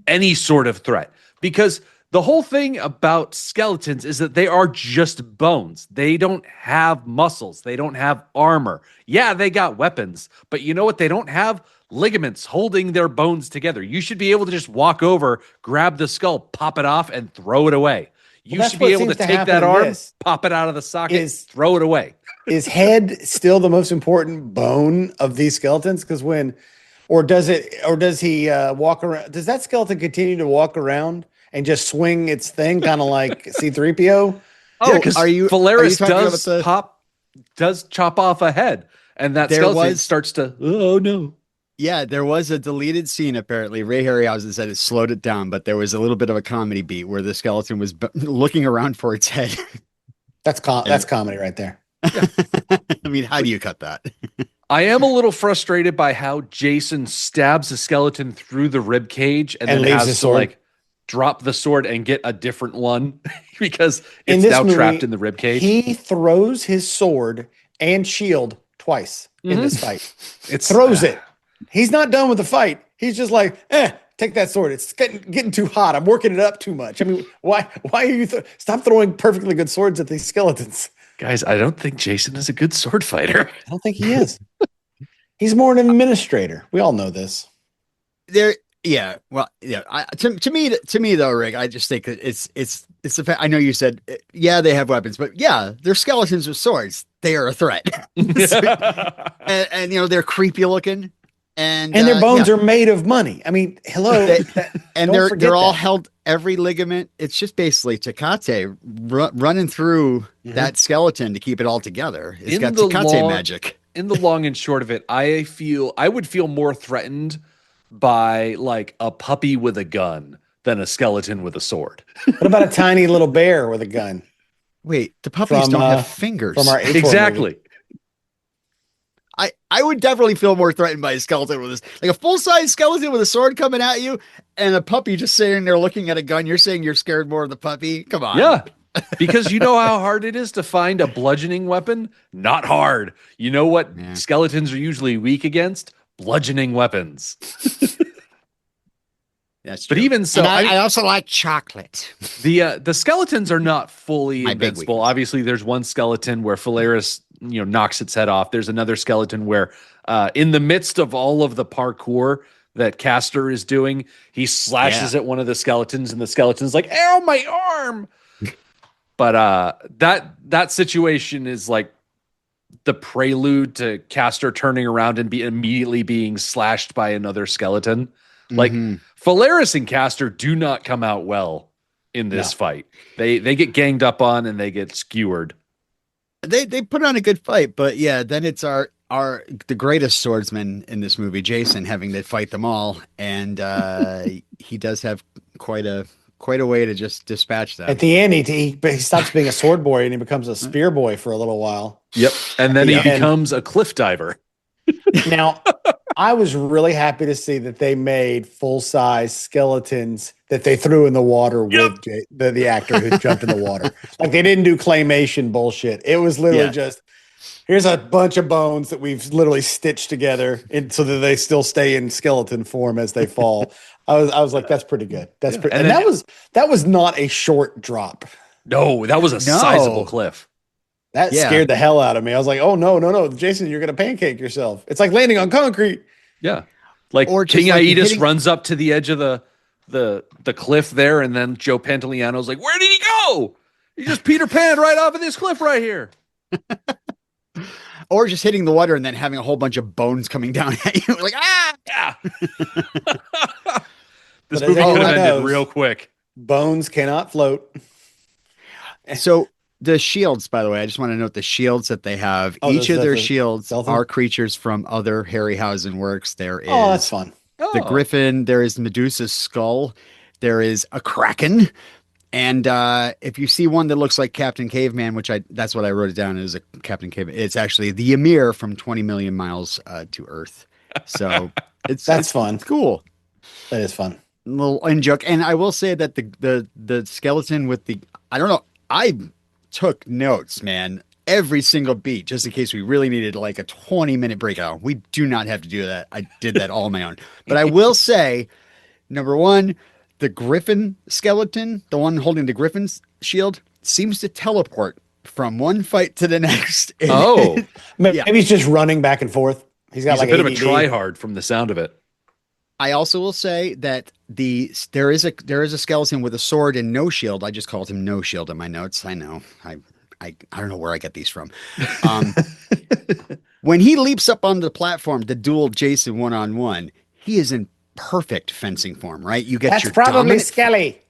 any sort of threat? Because the whole thing about skeletons is that they are just bones. They don't have muscles. They don't have armor. Yeah, they got weapons, but you know what? They don't have ligaments holding their bones together. You should be able to just walk over, grab the skull, pop it off, and throw it away. You that's should what be able to seems to take happen that in arm, this. pop it out of the socket, Is- throw it away. Is head still the most important bone of these skeletons? Because does he walk around? Does that skeleton continue to walk around and just swing its thing, kind of like C-3PO? Yeah, because are you Phalaris talking about does chop off a head, and that There skeleton was- starts to, oh no. Yeah, there was a deleted scene apparently. Ray Harryhausen said it slowed it down, but there was a little bit of a comedy beat where the skeleton was looking around for its head. That's comedy right there. I mean, how do you cut that? I am a little frustrated by how Jason stabs the skeleton through the rib cage and And then leaves has his to sword. like drop the sword and get a different one because In it's this now movie, trapped in the rib cage. He throws his sword and shield twice in this fight. It's Throws it. He's not done with the fight. He's just like, take that sword. It's getting too hot. I'm working it up too much. I mean, why are you stop throwing perfectly good swords at these skeletons? Guys, I don't think Jason is a good sword fighter. I don't think he is. He's more an administrator. We all know this. Yeah. Well, yeah. To me though, Rick, I just think that it's the fact. I know you said, yeah, they have weapons, but yeah, they're skeletons with swords. They are a threat, and you know they're creepy looking, and their bones are made of money. I mean, hello. and Don't forget they're all that. held every ligament. It's just basically Tecate running through that skeleton to keep it all together. It's In got the Tecate long- magic. In the long and short of it, I would feel more threatened by like a puppy with a gun than a skeleton with a sword. What about a tiny little bear with a gun? Wait, the puppies From, don't uh, have fingers. From our H4 Exactly. movie. I would definitely feel more threatened by a skeleton with this, like a full-size skeleton with a sword coming at you, and a puppy just sitting there looking at a gun. You're saying you're scared more of the puppy? Come on. Yeah. Because you know how hard it is to find a bludgeoning weapon? Not hard. You know what Yeah. skeletons are usually weak against? Bludgeoning weapons. That's But true. even so, And I also like chocolate. the skeletons are not fully My big invincible. weakness. Obviously, there's one skeleton where Phalaris, knocks its head off. There's another skeleton where, in the midst of all of the parkour that Castor is doing, he slashes at one of the skeletons, and the skeleton's like, "Ow, my arm!" But that situation is like the prelude to Castor turning around and immediately being slashed by another skeleton. Like Mhm. Phalaris and Castor do not come out well in this fight. They get ganged up on and they get skewered. They put on a good fight, but yeah, then it's the greatest swordsman in this movie, Jason, having to fight them all, and he does have quite a quite a way to just dispatch them. At the end, he stops being a sword boy and he becomes a spear boy for a little while. Yep. And then he Yeah. becomes a cliff diver. Now, I was really happy to see that they made full-size skeletons that they threw in the water with the actor who jumped in the water. Like, they didn't do claymation bullshit. It was literally just, here's a bunch of bones that we've literally stitched together so that they still stay in skeleton form as they fall. I was like, that's pretty good. That's pretty, and that was not a short drop. No, that was a sizable cliff. That scared the hell out of me. I was like, oh, no, Jason, you're going to pancake yourself. It's like landing on concrete. Yeah. Like, or King Aedes runs up to the edge of the cliff there, and then Joe Pantoliano's like, where did he go? He just Peter Pan right off of this cliff right here. Or just hitting the water and then having a whole bunch of bones coming down at you. Like, yeah. This movie could have ended real quick. Bones cannot float. So the shields, by the way, I just want to note the shields that they have. Each of their shields are creatures from other Harryhausen works. There is that's fun. The Griffin. There is Medusa's skull. There is a Kraken. And if you see one that looks like Captain Caveman, that's what I wrote it down as a Captain Caveman. It's actually the Ymir from 20 Million Miles to Earth. So that's fun. It's cool. That is fun. A little in joke. And I will say that the skeleton with I don't know. I took notes, man, every single beat, just in case we really needed like a 20-minute breakout. We do not have to do that. I did that all on my own. But I will say, number one, the Griffin skeleton, the one holding the Griffin's shield, seems to teleport from one fight to the next. Maybe he's just running back and forth. He's like a bit of a tryhard from the sound of it. I also will say that there is a skeleton with a sword and no shield. I just called him No Shield in my notes. I know. I don't know where I get these from. When he leaps up on the platform to duel Jason one-on-one, he is in perfect fencing form, right? You get That's your probably Skelly.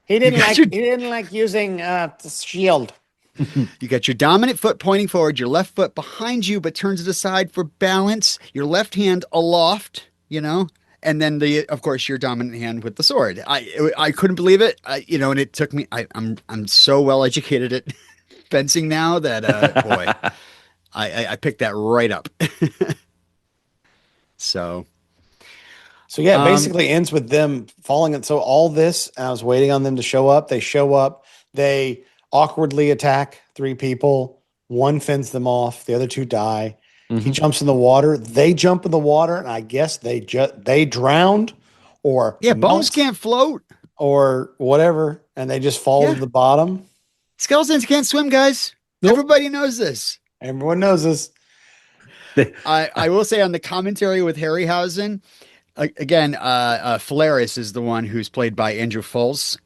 He didn't like using the shield. You got your dominant foot pointing forward, your left foot behind you, but turns to the side for balance. Your left hand aloft, and then of course, your dominant hand with the sword. I couldn't believe it, and it took me. I'm so well educated at fencing now that boy, I picked that right up. So yeah, basically ends with them falling. And so all this, I was waiting on them to show up. They show up. They awkwardly attack 3 people. One fends them off. The other 2 die. Mm-hmm. He jumps in the water. They jump in the water, and I guess they drowned, or bones can't float, or whatever, and they just fall to the bottom. Skeletons can't swim, guys. Nope. Everybody knows this. Everyone knows this. I will say on the commentary with Harryhausen, again, Phalaris is the one who's played by Andrew Foles,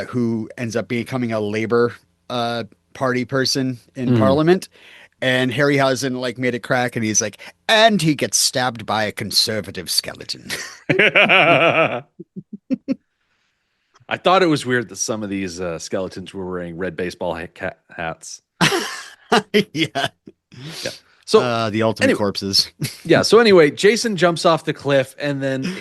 who ends up becoming a Labor Party person in Parliament. And Harryhausen made a crack, and he's like, and he gets stabbed by a conservative skeleton. I thought it was weird that some of these skeletons were wearing red baseball hats. Yeah. So the ultimate corpses. So anyway, Jason jumps off the cliff, and then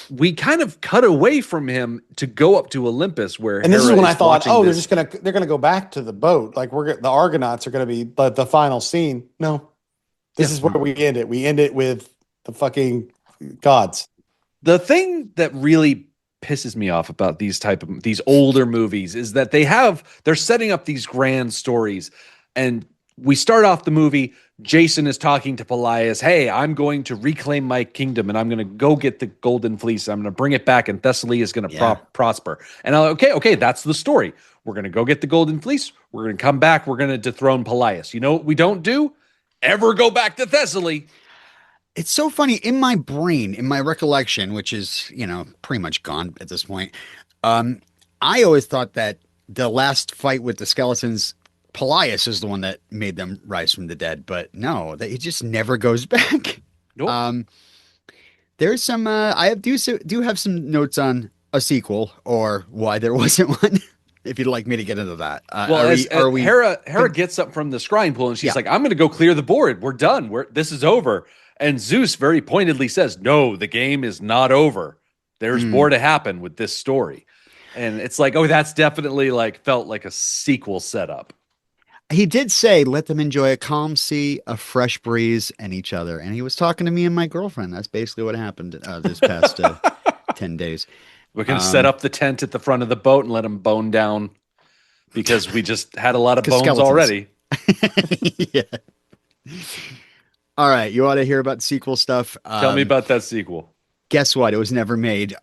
we kind of cut away from him to go up to Olympus, where this is when I thought, they're gonna go back to the boat, like the Argonauts are gonna be the final scene. No, this is where we end it. We end it with the fucking gods. The thing that really pisses me off about these older movies is that they're setting up these grand stories, and we start off the movie. Jason is talking to Pelias. Hey, I'm going to reclaim my kingdom, and I'm going to go get the Golden Fleece. I'm going to bring it back, and Thessaly is going to prosper. And I'm like, okay, that's the story. We're going to go get the Golden Fleece. We're going to come back. We're going to dethrone Pelias. You know what we don't do? Ever go back to Thessaly. It's so funny. In my brain, in my recollection, which is, pretty much gone at this point, I always thought that the last fight with the skeletons, Pelias is the one that made them rise from the dead, but no, he just never goes back. Nope. There's some, I do have some notes on a sequel or why there wasn't one. If you'd like me to get into that. Hera gets up from the scrying pool and she's like, I'm going to go clear the board. We're done. This is over. And Zeus very pointedly says, no, the game is not over. There's more to happen with this story. And it's like, oh, that's definitely like felt like a sequel setup. He did say, let them enjoy a calm sea, a fresh breeze, and each other. And he was talking to me and my girlfriend. That's basically what happened this past 10 days. We're going to set up the tent at the front of the boat and let them bone down because we just had a lot of bones skeletons. already. Yeah. All right. You want to hear about sequel stuff? Tell me about that sequel. Guess what? It was never made.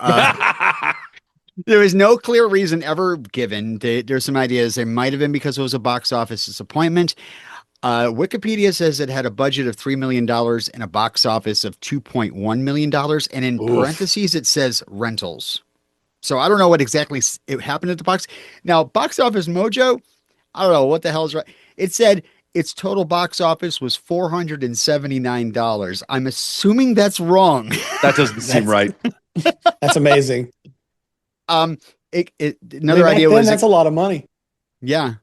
There was no clear reason ever given. There's some ideas. There might have been because it was a box office disappointment. Wikipedia says it had a budget of $3 million and a box office of $2.1 million. And in parentheses, it says rentals. So I don't know what exactly it happened at the box. Now, Box Office Mojo, I don't know what the hell is right. It said its total box office was $479. I'm assuming that's wrong. That doesn't seem right. That's amazing. Another idea was that's a lot of money. Yeah.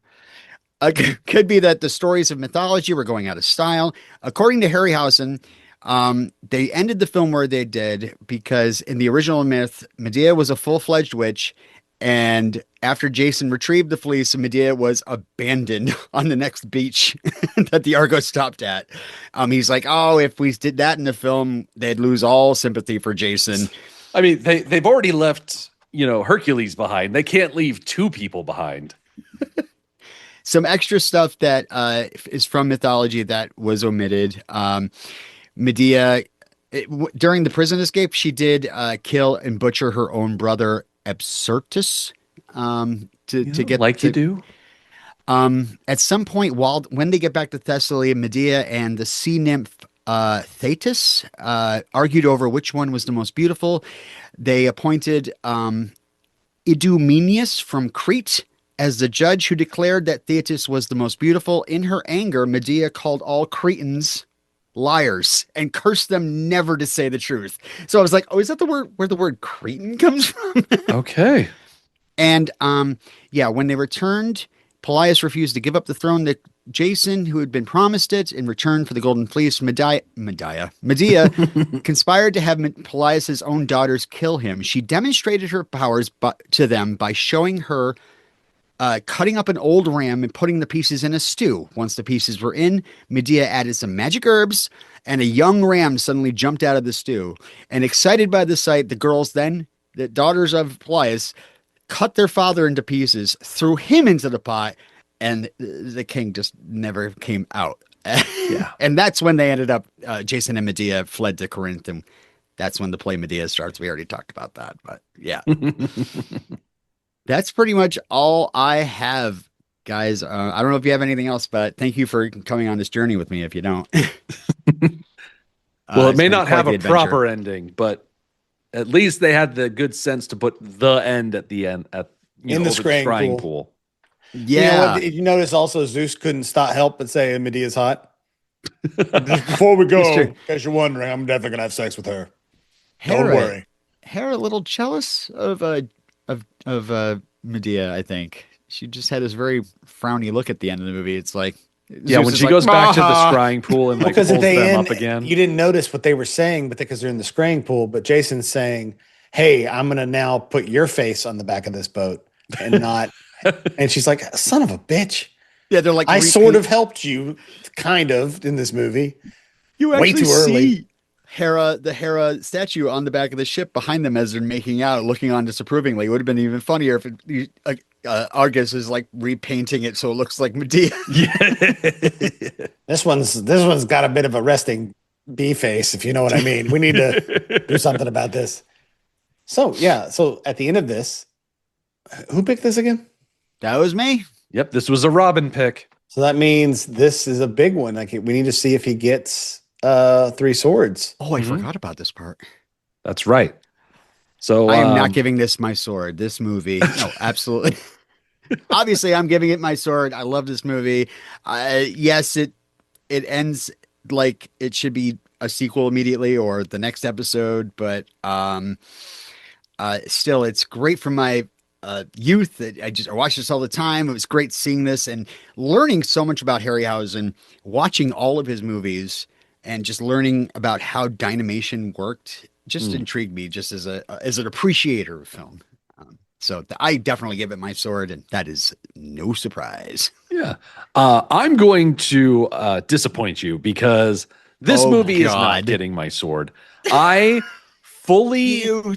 Could be that the stories of mythology were going out of style. According to Harryhausen, they ended the film where they did because in the original myth, Medea was a full-fledged witch, and after Jason retrieved the fleece, Medea was abandoned on the next beach that the Argo stopped at. He's like, oh, if we did that in the film, they'd lose all sympathy for Jason. I mean, they've already left, Hercules behind. They can't leave two people behind. Some extra stuff that is from mythology that was omitted. Medea, during the prison escape, she did kill and butcher her own brother Absyrtus to get like you do. At some point, when they get back to Thessaly, Medea and the sea nymph Thetis argued over which one was the most beautiful. They appointed Idomeneus from Crete as the judge, who declared that Thetis was the most beautiful. In her anger, Medea called all Cretans liars and cursed them never to say the truth. So I was like, oh, is that the word where the word Cretan comes from? Okay. And when they returned, Pelias refused to give up the throne to Jason, who had been promised it in return for the Golden Fleece. Medea conspired to have Pelias' own daughters kill him. She demonstrated her powers to them by showing her cutting up an old ram and putting the pieces in a stew. Once the pieces were in, Medea added some magic herbs, and a young ram suddenly jumped out of the stew. And excited by the sight, the girls then, the daughters of Pelias, cut their father into pieces, threw him into the pot, and the king just never came out. Yeah. And that's when they ended up, Jason and Medea fled to Corinth, and that's when the play Medea starts. We already talked about that, but yeah. That's pretty much all I have, guys. I don't know if you have anything else, but thank you for coming on this journey with me if you don't. Well, it may not have a proper ending, but at least they had the good sense to put the end at the end in the scrying pool. Yeah. Did you notice also Zeus couldn't help but say Medea's hot? Just before we go, in case you're wondering, I'm definitely gonna have sex with her. Don't worry. Hera a little jealous of Medea, I think. She just had this very frowny look at the end of the movie. It's like, yeah, when she goes back to the scrying pool and like pulls them up again. You didn't notice what they were saying, but because they're in the scrying pool, but Jason's saying, hey, I'm going to now put your face on the back of this boat and not, and she's like, son of a bitch. Yeah, they're like, I sort of helped you kind of in this movie. You actually way too early. The Hera statue on the back of the ship behind them as they're making out, looking on disapprovingly. It would have been even funnier if Argus is like repainting it so it looks like Medea. Yeah. This one's got a bit of a resting bee face, if you know what I mean. We need to do something about this. So yeah, so at the end of this, who picked this again? That was me. Yep, this was a Robin pick. So that means this is a big one. Like we need to see if he gets 3 swords. Oh, I forgot about this part. That's right. So I am not giving this my sword. This movie. No, absolutely. Obviously, I'm giving it my sword. I love this movie. Yes, it ends like it should be a sequel immediately or the next episode, but still, it's great for my youth. I watch this all the time. It was great seeing this and learning so much about Harryhausen, watching all of his movies, and just learning about how Dynamation worked just intrigued me just as an appreciator of film. So I definitely give it my sword, and that is no surprise. Yeah. I'm going to disappoint you because this Oh movie is not God. getting my sword. I fully You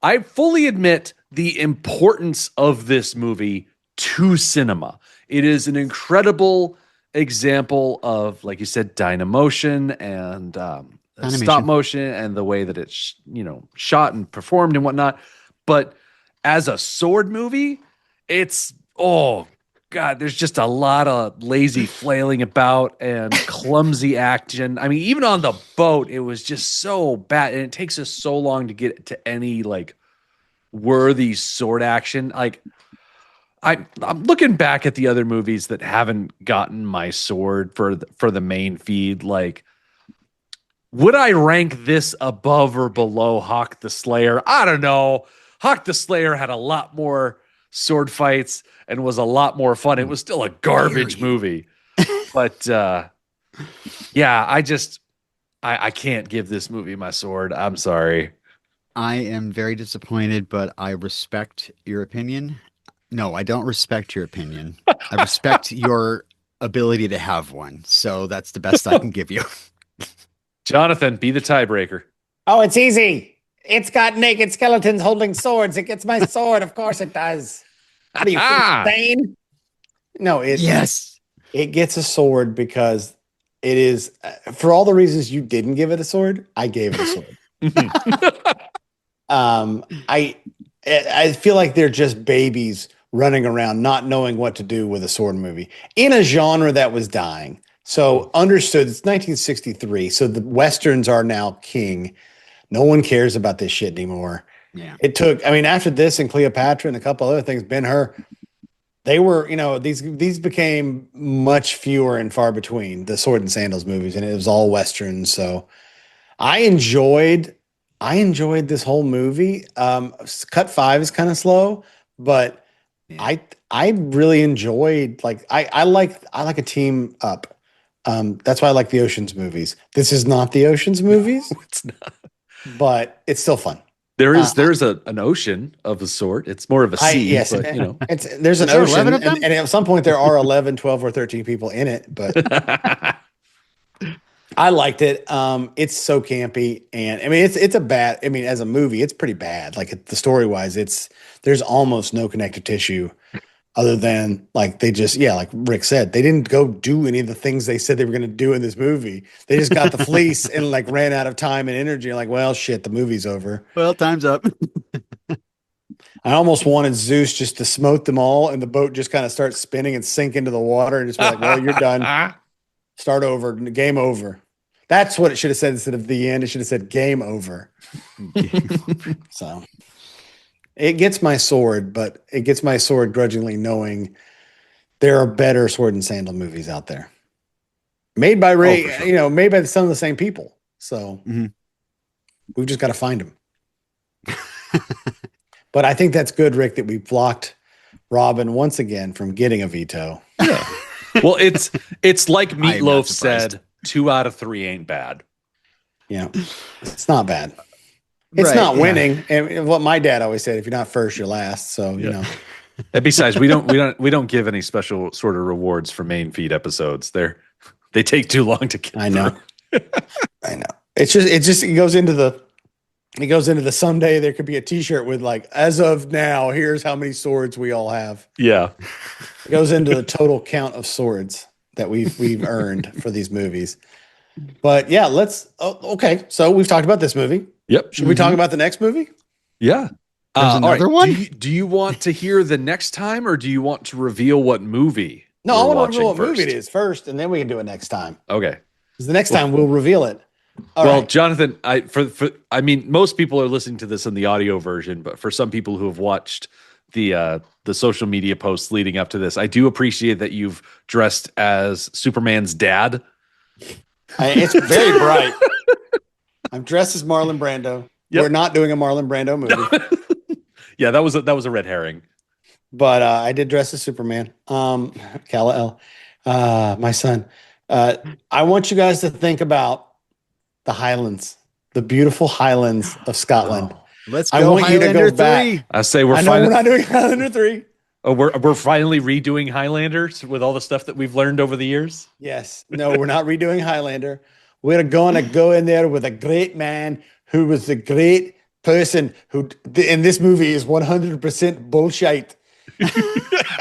I fully admit the importance of this movie to cinema. It is an incredible example of, like you said, dynamotion and stop animation. motion and the way that it's shot and performed and whatnot. But as a sword movie, it's God, there's just a lot of lazy flailing about and clumsy action. I mean, even on the boat, it was just so bad, and it takes us so long to get to any like worthy sword action. Like I'm looking back at the other movies that haven't gotten my sword for the main feed. Like, would I rank this above or below Hawk the Slayer? I don't know. Hawk the Slayer had a lot more sword fights and was a lot more fun. It was still a garbage movie. But yeah, I can't give this movie my sword. I'm sorry. I am very disappointed, but I respect your opinion. No, I don't respect your opinion. I respect your ability to have one. So that's the best I can give you. Jonathan, be the tiebreaker. Oh, it's easy. It's got naked skeletons holding swords. It gets my sword. Of course it does. What are you, insane? No, Yes. it gets a sword because it is, for all the reasons you didn't give it a sword, I gave it a sword. I feel like they're just babies running around not knowing what to do with a sword movie in a genre that was dying. So understood, it's 1963, so the Westerns are now king. No one cares about this shit anymore. Yeah. It took, I mean, after this and Cleopatra and a couple other things, Ben-Hur, they were, these became much fewer and far between, the Sword and Sandals movies, and it was all Westerns. So I enjoyed this whole movie. Cut 5 is kind of slow, but Yeah. I really enjoyed, like, I like a team up. That's why I like the Ocean's movies. This is not the Ocean's movies, It's not. but it's still fun. There's an ocean of a sort. It's more of a sea, Yes, but there's an Is there ocean, 11 of them? and at some point there are 11, 12, or 13 people in it, but I liked it. It's so campy, and I mean, it's a bad. I mean, as a movie, it's pretty bad. Like the story wise, there's almost no connective tissue, other than like they just like Rick said, they didn't go do any of the things they said they were going to do in this movie. They just got the fleece and like ran out of time and energy. Like, well, shit, the movie's over. Well, time's up. I almost wanted Zeus just to smote them all, and the boat just kind of start spinning and sink into the water, and just be like, well, you're done. Start over, game over. That's what it should have said instead of the end. It should have said game over. So it gets my sword, but it gets my sword grudgingly, knowing there are better sword and sandal movies out there. Made by Ray, for sure. made by some of the same people. So we've just got to find them. But I think that's good, Rick, that we blocked Robin once again from getting a veto. Yeah. Well, it's like I am not Meatloaf surprised. said, 2 out of 3 ain't bad. Yeah, it's not bad. It's Right, not yeah. winning. And what my dad always said, if you're not first, you're last. So, And besides, we don't give any special sort of rewards for main feed episodes. They take too long to get I know. through. I know. It goes into the someday there could be a t-shirt with like, as of now, here's how many swords we all have. Yeah. It goes into the total count of swords that we've earned for these movies. But yeah, okay. So we've talked about this movie. Yep. Should we talk about the next movie? Yeah. There's all right. another one? Do you want to hear the next time, or do you want to reveal what movie? No, I we're want to know what watching movie it first? is first, and then we can do it next time. Okay. Because the next time we'll reveal it. All Well, right. Jonathan, I mean, most people are listening to this in the audio version, but for some people who have watched the social media posts leading up to this, I do appreciate that you've dressed as Superman's dad. It's very bright. I'm dressed as Marlon Brando. Yep. We're not doing a Marlon Brando movie. Yeah, that was a red herring. But I did dress as Superman. Kal-El, my son. I want you guys to think about the Highlands, the beautiful Highlands of Scotland. Let's I go want you to Highlander go back. 3. I say we're I know we're finally not doing Highlander 3. we're finally redoing Highlanders with all the stuff that we've learned over the years. Yes. No, we're not redoing Highlander. We're going to go in there with a great man who was a great person who in this movie is 100% bullshit.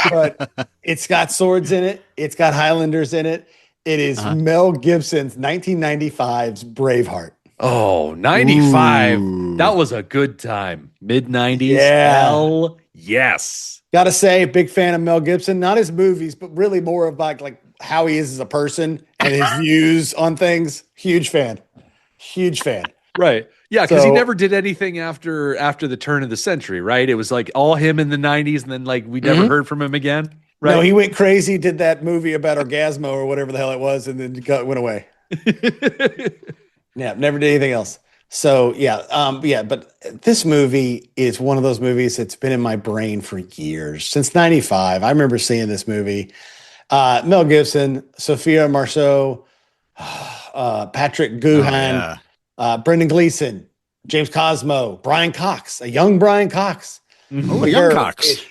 But it's got swords in it. It's got Highlanders in it. It is Mel Gibson's 1995's Braveheart. Oh, 95. Ooh. That was a good time. Mid 90s. Yeah. Hell yes. Gotta say, big fan of Mel Gibson. Not his movies, but really more of like how he is as a person and his views on things. Huge fan. Huge fan. Right. Yeah, because he So- never did anything after the turn of the century, right? It was like all him in the 90s, and then like we never heard from him again. Right. No, he went crazy, did that movie about Orgasmo or whatever the hell it was, and then went away. Yeah, never did anything else. So but this movie is one of those movies that's been in my brain for years, since 95. I remember seeing this movie. Mel Gibson, Sophia Marceau, Patrick Guhan, Brendan Gleeson, James Cosmo, Brian Cox, a young Brian Cox. Oh, a young Cox.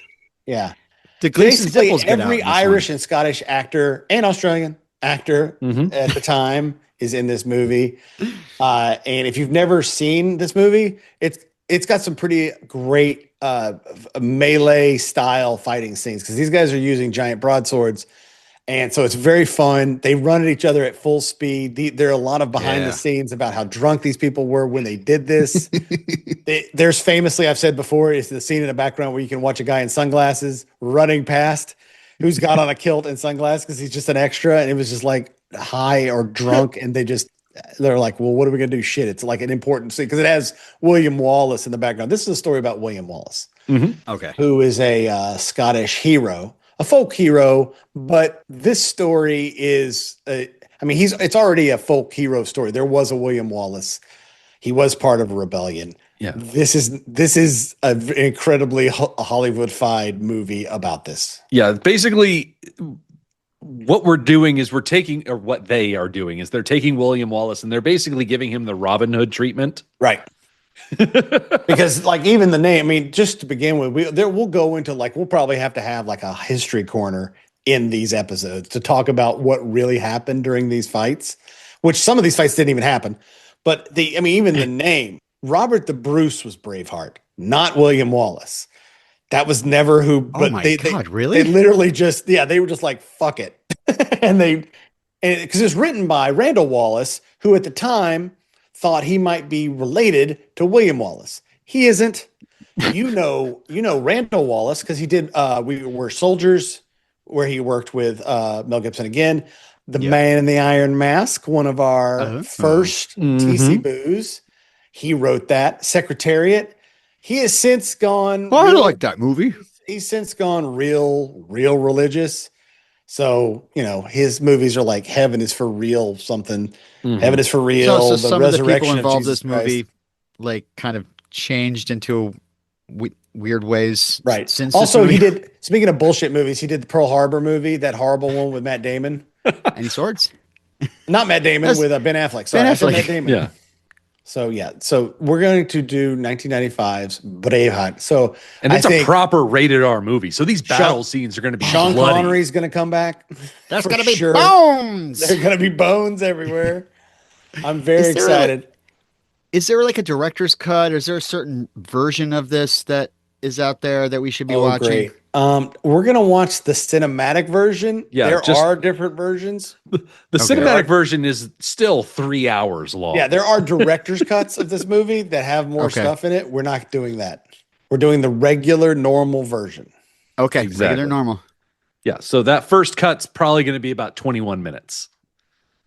Yeah. The Gleason's Basically, nipples get out every in this Irish one. and Scottish actor and Australian actor at the time is in this movie. And if you've never seen this movie, it's got some pretty great melee style fighting scenes because these guys are using giant broadswords. And so it's very fun. They run at each other at full speed. There are a lot of behind the scenes about how drunk these people were when they did this. There's famously, I've said before, is the scene in the background where you can watch a guy in sunglasses running past who's got on a kilt and sunglasses because he's just an extra. And it was just like high or drunk. And they're like, well, what are we going to do? Shit. It's like an important scene because it has William Wallace in the background. This is a story about William Wallace, Okay. who is a Scottish hero. A folk hero, but this story is, it's already a folk hero story. There was a William Wallace. He was part of a rebellion. Yeah. This is an incredibly Hollywood-fied movie about this. Yeah, basically what we're doing is what they are doing is they're taking William Wallace and they're basically giving him the Robin Hood treatment. Right. Because like even the name, just to begin with, we'll go into we'll probably have to have like a history corner in these episodes to talk about what really happened during these fights, which some of these fights didn't even happen. But even the name, Robert the Bruce was Braveheart, not William Wallace. That was never who. But God, really? They literally just, they were just like, fuck it. and because it's written by Randall Wallace, who at the time thought he might be related to William Wallace. He isn't. You know Randall Wallace because he did We Were Soldiers, where he worked with Mel Gibson again. The Man in the Iron Mask, one of our first TC Boos. He wrote that. Secretariat. He has since gone. I like that movie. He's since gone real religious. So, his movies are like Heaven is for Real something. Heaven is for Real. So some of the people involved in this this movie kind of changed into weird ways. Right. Since also, this movie. he did, speaking of bullshit movies, he did the Pearl Harbor movie, that horrible one with Matt Damon. Any swords? Not Matt Damon, with Ben Affleck. Sorry, Ben I said Affleck. Matt Damon. Yeah. So we're going to do 1995's Braveheart. And it's a proper rated R movie. So these battle scenes are going to be Sean bloody. Connery's going to come back. That's for going to be sure. bones. There are going to be bones everywhere. I'm very excited. Is there like a director's cut? Or is there a certain version of this that is out there that we should be watching? Great. We're going to watch the cinematic version. Yeah, there are different versions. The cinematic version is still 3 hours long. Yeah, there are director's cuts of this movie that have more stuff in it. We're not doing that. We're doing the regular, normal version. Okay, Exactly. regular, normal. Yeah, so that first cut's probably going to be about 21 minutes.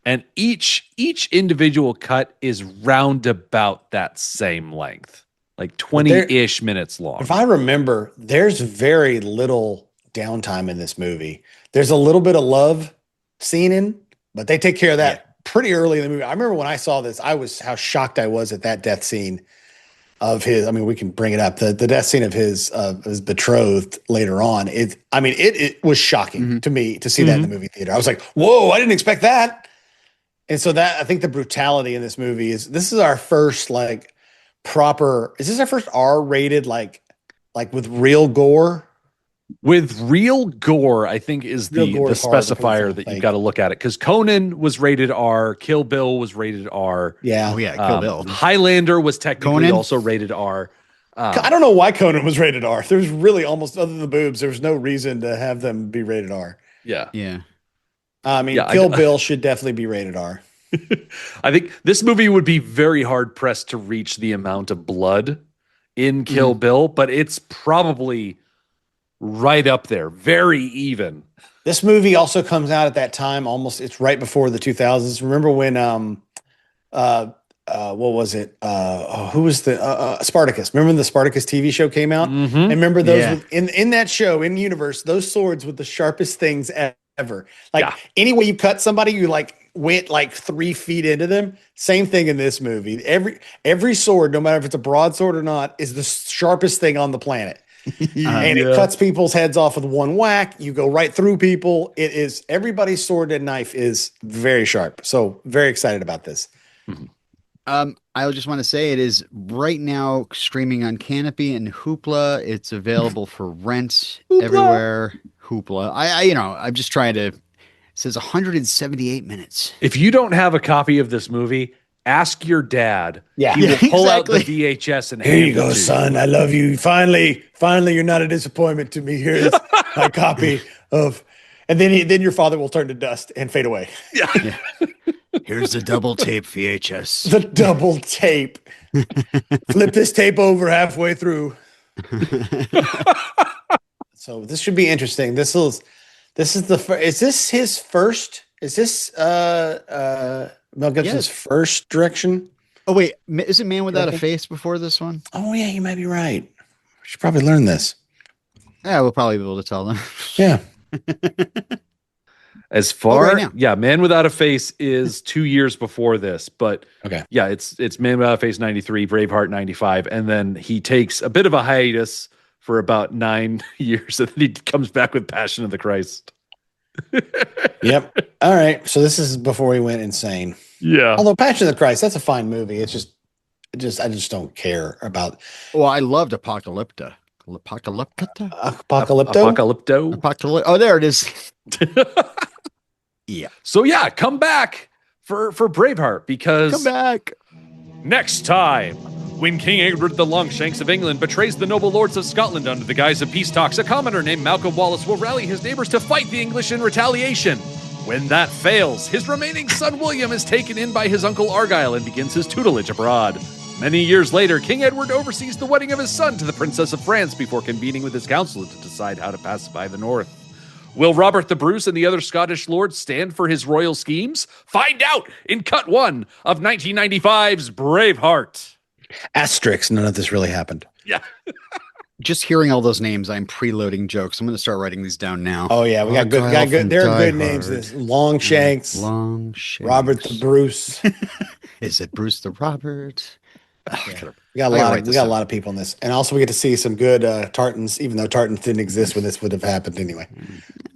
And each individual cut is round about that same length. Like 20-ish minutes long. If I remember, there's very little downtime in this movie. There's a little bit of love scene in, but they take care of that pretty early in the movie. I remember when I saw this, how shocked I was at that death scene of his. We can bring it up. The death scene of his betrothed later on. It was shocking to me to see that in the movie theater. I was like, whoa, I didn't expect that. And so I think the brutality in this movie this is our first proper. Is this our first R-rated like with real gore? With real gore, I think is Real the gore is hard to put specifier on that fake. you've got to look at it, because Conan was rated R, Kill Bill was rated R. Yeah. Oh yeah, Kill Bill. Highlander was technically Conan? also rated R. I don't know why Conan was rated R. There's really almost, other than the boobs, there's no reason to have them be rated R. Yeah. Yeah. I mean, Yeah, Kill Bill should definitely be rated R. I think this movie would be very hard pressed to reach the amount of blood in Kill Bill, but it's probably right up there, very even. This movie also comes out at that time, it's right before the 2000s. Remember when what was it? Who was the Spartacus? Remember when the Spartacus TV show came out? Mhm. And remember those Yeah. in that show, in universe, those swords with the sharpest things ever. Like Yeah. any way you cut somebody, you like went like 3 feet into them. Same thing in this movie. Every sword, no matter if it's a broadsword or not, is the sharpest thing on the planet. And it cuts people's heads off with one whack. You go right through people. It is everybody's sword and knife is very sharp. So very excited about this. I just want to say it is right now streaming on Canopy and Hoopla. It's available for rent everywhere. Hoopla. I'm just trying to. It says 178 minutes. If you don't have a copy of this movie, ask your dad. Yeah. He will pull out the exactly. VHS and Here hand you go, it to son. I love you. Finally, you're not a disappointment to me. Here's my copy of, and then your father will turn to dust and fade away. Yeah. Here's the double tape VHS. The double tape. Flip this tape over halfway through. So this should be interesting. This is is this his first? Is this Mel Gibson's first direction? Oh wait, is it Man Without a Face before this one? Oh yeah, you might be right. We should probably learn this. Yeah, we'll probably be able to tell them. Yeah. As far, right now. yeah, Man Without a Face is 2 years before this, but Okay. yeah, it's Man Without a Face 93, Braveheart 95, and then he takes a bit of a hiatus for about 9 years, and then he comes back with Passion of the Christ. Yep. All right. So this is before he went insane. Yeah. Although Passion of the Christ, that's a fine movie. It's just I just don't care about Well, I loved Apocalypto. Apocalypto. Apocalypto. Oh, there it is. Yeah. So yeah, come back for Braveheart, because Come back. next time, when King Edward the Longshanks of England betrays the noble lords of Scotland under the guise of peace talks, a commoner named Malcolm Wallace will rally his neighbors to fight the English in retaliation. When that fails, his remaining son William is taken in by his uncle Argyle and begins his tutelage abroad. Many years later, King Edward oversees the wedding of his son to the Princess of France before convening with his council to decide how to pacify the North. Will Robert the Bruce and the other Scottish lords stand for his royal schemes? Find out in Cut 1 of 1995's Braveheart. Asterisk. None of this really happened. Yeah. Just hearing all those names, I'm preloading jokes. I'm going to start writing these down now. Oh yeah, we got good. Argyle Got good. from There are Die good names. Hard. This Longshanks, Longshanks. Robert the Bruce. Is it Bruce the Robert? We got a I gotta lot. write We this got a up. lot of people in this, and also we get to see some good tartans. Even though tartans didn't exist when this would have happened anyway.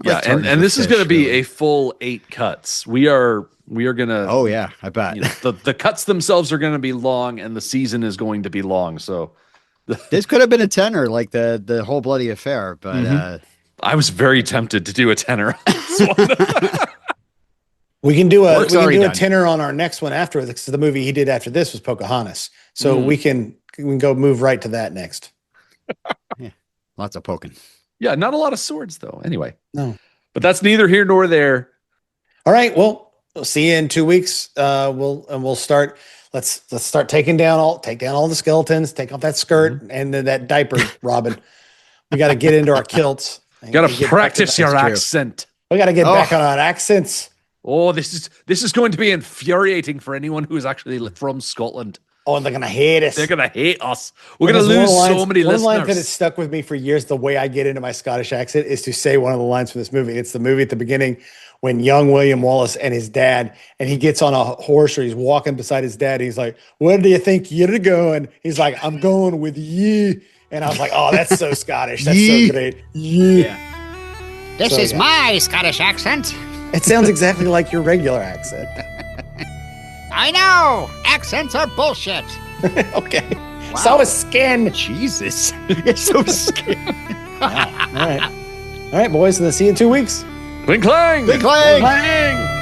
Yeah, Like and tartans this is with going to fish, be really. a full 8 cuts. We are going to Oh yeah, I bet. the cuts themselves are going to be long, and the season is going to be long. So This could have been a tenor, like the whole bloody affair, but I was very tempted to do a tenor on this one. We can do a Work's already done. tenor on our next one after this. 'Cause the movie he did after this was Pocahontas, so we can go move right to that next. lots of poking. Yeah, not a lot of swords though. Anyway, No. but that's neither here nor there. All right. Well, we'll see you in 2 weeks. We'll start. Let's start take down all the skeletons. Take off that skirt and then that diaper, Robin. We got to get into our kilts. Got Get to back practice that. your That's true. accent. We got to get back on our accents. Oh, this is going to be infuriating for anyone who is actually from Scotland. Oh, and they're gonna hate us. They're gonna hate us. We're Well, gonna there's lose one of the so many One of the lines that has listeners. stuck with me for years. The way I get into my Scottish accent is to say one of the lines from this movie. It's the movie at the beginning when young William Wallace and his dad, and he gets on a horse or he's walking beside his dad. He's like, "Where do you think you're going?" He's like, "I'm going with you." And I was like, "Oh, that's so Scottish. That's Ye. so great." Yeah. This So, is yeah. my Scottish accent. It sounds exactly like your regular accent. I know. Accents are bullshit. Okay. Saw his skin. Jesus. It's so scary. Wow. All right. All right, boys. And then see you in 2 weeks. Cling clang! Clang! Clang.